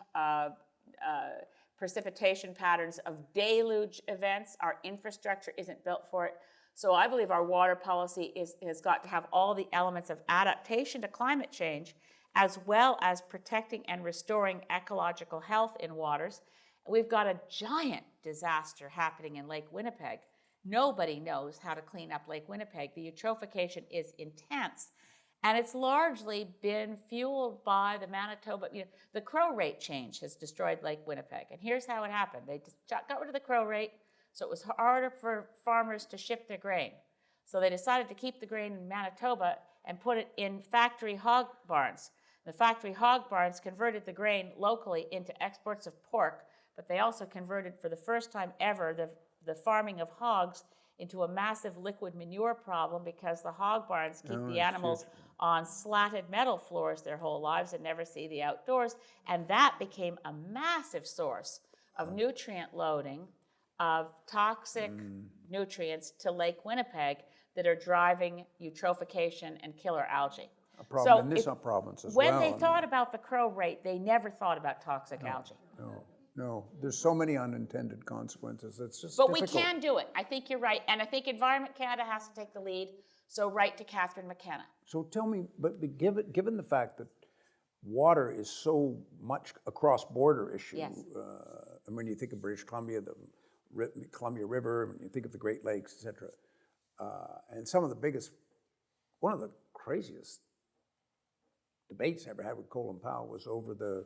precipitation patterns of deluge events. Our infrastructure isn't built for it. So I believe our water policy has got to have all the elements of adaptation to climate change, as well as protecting and restoring ecological health in waters. We've got a giant disaster happening in Lake Winnipeg. Nobody knows how to clean up Lake Winnipeg. The eutrophication is intense. And it's largely been fueled by the Manitoba, the crow rate change has destroyed Lake Winnipeg. And here's how it happened. They got rid of the crow rate, so it was harder for farmers to ship their grain. So they decided to keep the grain in Manitoba and put it in factory hog barns. The factory hog barns converted the grain locally into exports of pork, but they also converted, for the first time ever, the farming of hogs into a massive liquid manure problem, because the hog barns keep the animals on slatted metal floors their whole lives and never see the outdoors. And that became a massive source of nutrient loading of toxic nutrients to Lake Winnipeg that are driving eutrophication and killer algae. A problem in this province as well. When they thought about the crow rate, they never thought about toxic algae. No, there's so many unintended consequences. It's just But difficult. we can do it. I think you're right. And I think Environment Canada has to take the lead. So right to Catherine McKenna. So tell me, but given the fact that water is so much a cross-border issue, Yes. And when you think of British Columbia, the Columbia River, when you think of the Great Lakes, et cetera, and one of the craziest debates I ever had with Colin Powell was over the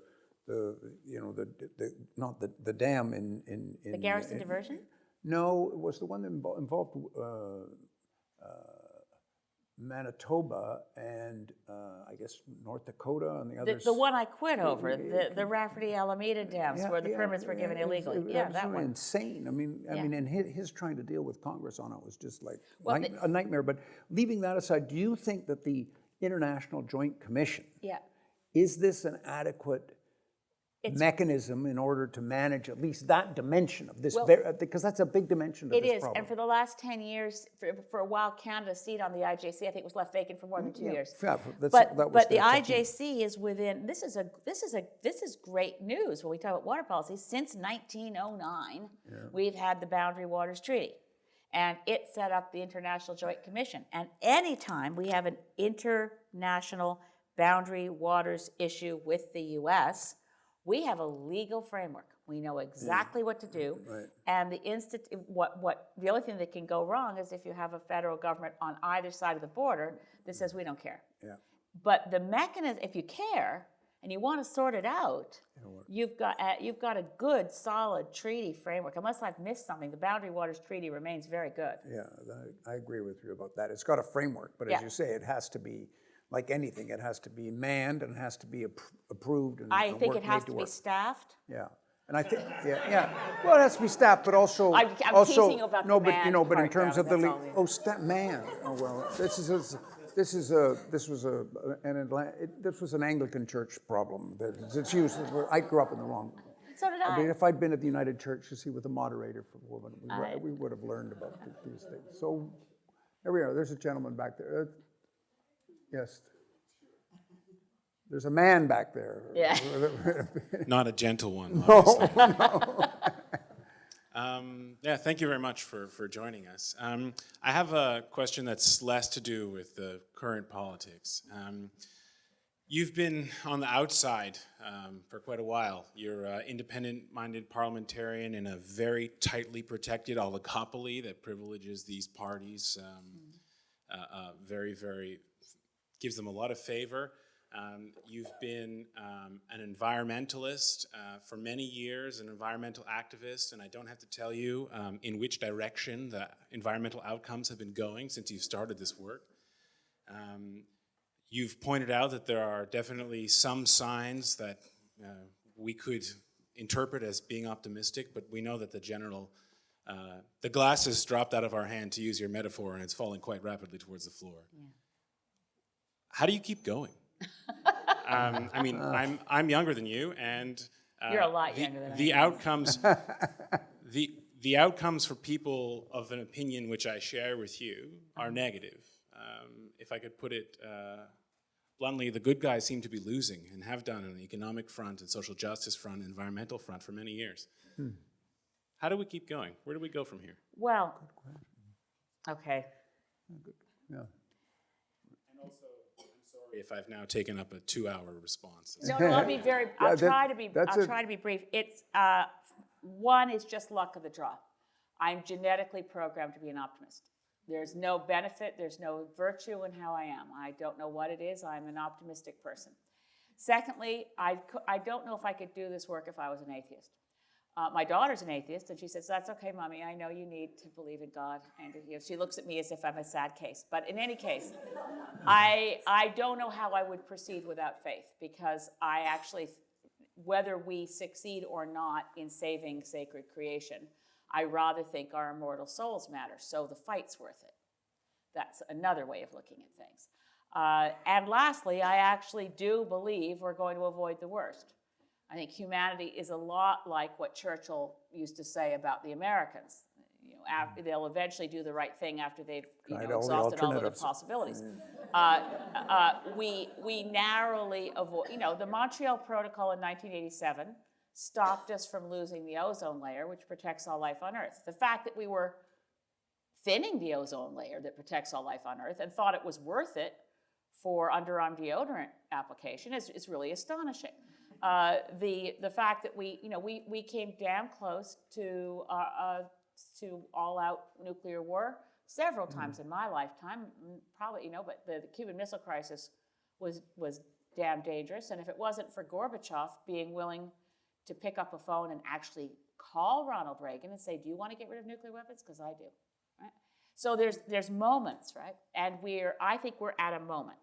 dam in The Garrison diversion? No, it was the one that involved Manitoba and I guess North Dakota on the other. The one I quit over, the Rafferty Alameda dams, where the permits were given illegally. That one. Insane. I mean, and his trying to deal with Congress on it was just like a nightmare. But leaving that aside, do you think that the International Joint Commission, is this an adequate mechanism in order to manage at least that dimension of this, because that's a big dimension of this problem. It is, and for the last 10 years, for a while, Canada's seat on the IJC, I think, was left vacant for more than 2 years. Yeah, but the IJC is within. This is great news when we talk about water policy. Since 1909, we've had the Boundary Waters Treaty, and it set up the International Joint Commission. And anytime we have an international boundary waters issue with the U.S., we have a legal framework. We know exactly what to do, and the only thing that can go wrong is if you have a federal government on either side of the border that says we don't care. But the mechanism, if you care and you want to sort it out, you've got a good, solid treaty framework. Unless I've missed something, the Boundary Waters Treaty remains very good. Yeah, I agree with you about that. It's got a framework, but as you say, it has to be. Like anything, it has to be manned and it has to be approved. And I think it has to be staffed. Yeah, and I think well, it has to be staffed, but also I'm teasing you about the but but in terms of the man. Oh well, this was an Anglican church problem. It's used. I grew up in the wrong. So did I mean, I. if I'd been at the United Church to see with the moderator for women, we would have learned about these things. So there we are. There's a gentleman back there. Yes. There's a man back there. Yeah. Not a gentle one, No, obviously. no. Yeah, thank you very much for joining us. I have a question that's less to do with the current politics. You've been on the outside for quite a while. You're an independent-minded parliamentarian in a very tightly protected oligopoly that privileges these parties very, gives them a lot of favor. You've been an environmentalist for many years, an environmental activist, and I don't have to tell you in which direction the environmental outcomes have been going since you've started this work. You've pointed out that there are definitely some signs that we could interpret as being optimistic, but we know that the glass has dropped out of our hand, to use your metaphor, and it's falling quite rapidly towards the floor. Yeah. How do you keep going? I mean, I'm younger than you, and You're a lot younger than I am. the outcomes, the outcomes for people of an opinion which I share with you are negative. If I could put it bluntly, the good guys seem to be losing and have done on the economic front and social justice front and environmental front for many years. How do we keep going? Where do we go from here? Well, okay. Yeah. And also, I'm sorry if I've now taken up a 2-hour response. No, I'll be very. I'll try to be brief. It's one is just luck of the draw. I'm genetically programmed to be an optimist. There's no benefit. There's no virtue in how I am. I don't know what it is. I'm an optimistic person. Secondly, I don't know if I could do this work if I was an atheist. My daughter's an atheist, and she says, "That's okay, Mommy. I know you need to believe in God." And she looks at me as if I'm a sad case. But in any case, I don't know how I would proceed without faith, because I actually, whether we succeed or not in saving sacred creation, I rather think our immortal souls matter, so the fight's worth it. That's another way of looking at things. And lastly, I actually do believe we're going to avoid the worst. I think humanity is a lot like what Churchill used to say about the Americans. They'll eventually do the right thing after they've exhausted all other possibilities. We narrowly avoid, the Montreal Protocol in 1987 stopped us from losing the ozone layer, which protects all life on Earth. The fact that we were thinning the ozone layer that protects all life on Earth and thought it was worth it for underarm deodorant application is really astonishing. The fact that we came damn close to all-out nuclear war several times in my lifetime, probably, but the Cuban Missile Crisis was damn dangerous, and if it wasn't for Gorbachev being willing to pick up a phone and actually call Ronald Reagan and say, "Do you want to get rid of nuclear weapons? Because I do." Right? So there's moments, right? And I think we're at a moment.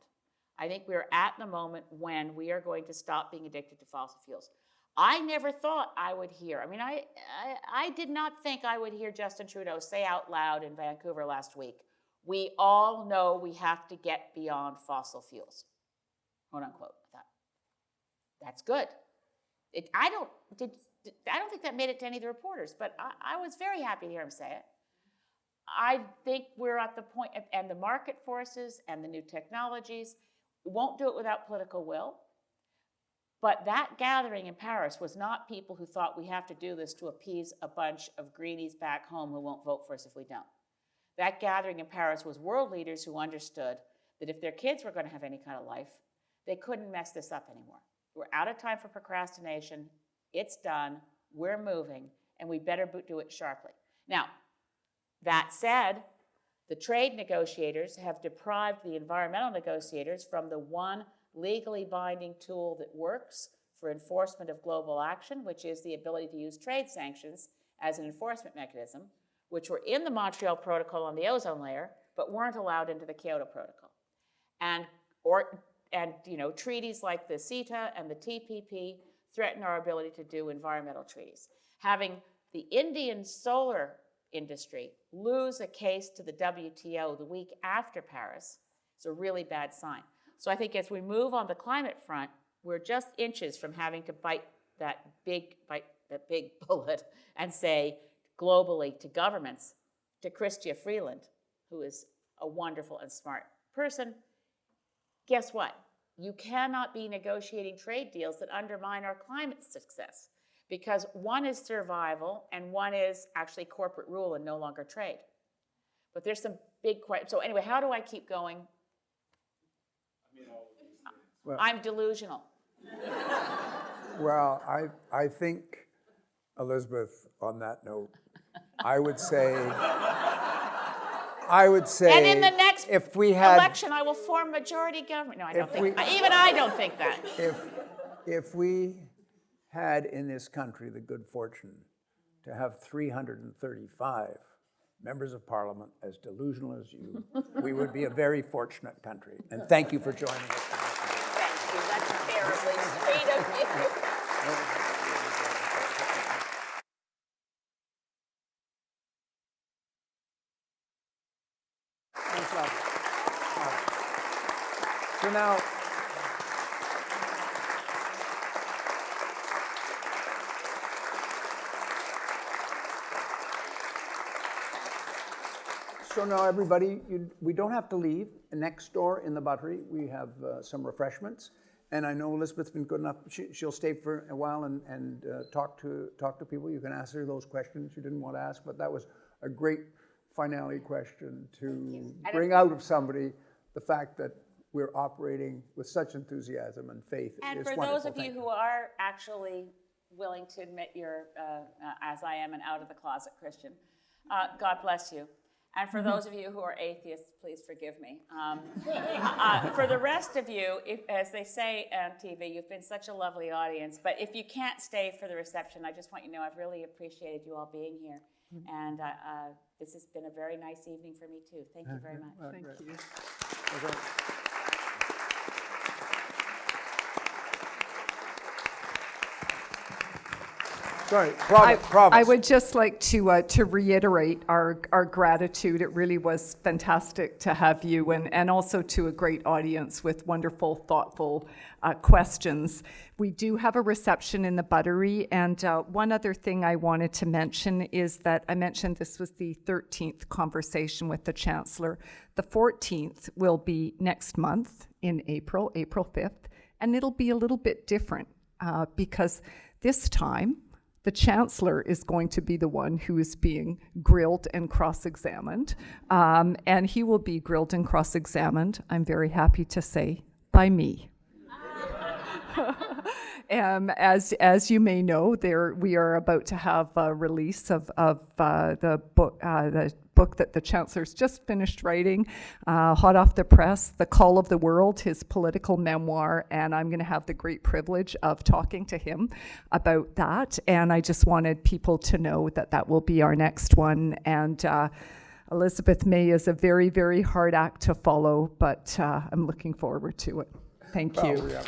I think we're at the moment when we are going to stop being addicted to fossil fuels. I never thought I would hear, I did not think I would hear Justin Trudeau say out loud in Vancouver last week, "We all know we have to get beyond fossil fuels," quote unquote. I thought, that's good. I don't think that made it to any of the reporters, but I was very happy to hear him say it. I think we're at the point, and the market forces and the new technologies won't do it without political will. But that gathering in Paris was not people who thought we have to do this to appease a bunch of greenies back home who won't vote for us if we don't. That gathering in Paris was world leaders who understood that if their kids were going to have any kind of life, they couldn't mess this up anymore. We're out of time for procrastination. It's done. We're moving, and we better do it sharply. Now, that said, the trade negotiators have deprived the environmental negotiators from the one legally binding tool that works for enforcement of global action, which is the ability to use trade sanctions as an enforcement mechanism, which were in the Montreal Protocol on the ozone layer, but weren't allowed into the Kyoto Protocol. And treaties like the CETA and the TPP threaten our ability to do environmental treaties. Having the Indian solar industry lose a case to the WTO the week after Paris is a really bad sign. So I think as we move on the climate front, we're just inches from having to bite that big bullet and say globally to governments, to Chrystia Freeland, who is a wonderful and smart person, guess what? You cannot be negotiating trade deals that undermine our climate success, because one is survival and one is actually corporate rule and no longer trade. But there's some big questions. So anyway, how do I keep going? I'm delusional. Well, I think, Elizabeth, on that note, I would say, And in the next if we had, election, I will form majority government. No, I don't think. Even I don't think that. if we had in this country the good fortune to have 335 members of parliament as delusional as you, we would be a very fortunate country. And thank you for joining us tonight. Thank you. That's terribly sweet of you. Thanks, love. So now, everybody, we don't have to leave. Next door in the buttery, we have some refreshments. And I know Elizabeth's been good enough. She'll stay for a while and talk to people. You can ask her those questions you didn't want to ask, but that was a great finale question to bring out of somebody the fact that we're operating with such enthusiasm and faith. And It's for wonderful. those of you who are actually willing to admit you're, as I am, an out-of-the-closet Christian, God bless you. And for those of you who are atheists, please forgive me. For the rest of you, as they say on TV, you've been such a lovely audience. But if you can't stay for the reception, I just want you to know I've really appreciated you all being here. And this has been a very nice evening for me, too. Thank you very much. Thank you. Okay. Sorry, province. I would just like to reiterate our gratitude. It really was fantastic to have you, and also to a great audience with wonderful, thoughtful questions. We do have a reception in the buttery, and one other thing I wanted to mention is that I mentioned this was the 13th conversation with the Chancellor. The 14th will be next month in April 5th, and it'll be a little bit different because this time, the Chancellor is going to be the one who is being grilled and cross-examined, and he will be grilled and cross-examined, I'm very happy to say, by me. As you may know, we are about to have a release of the book that the Chancellor's just finished writing, hot off the press, The Call of the World, his political memoir, and I'm going to have the great privilege of talking to him about that. And I just wanted people to know that that will be our next one. And Elizabeth May is a very, very hard act to follow, but I'm looking forward to it. Thank you. Yeah.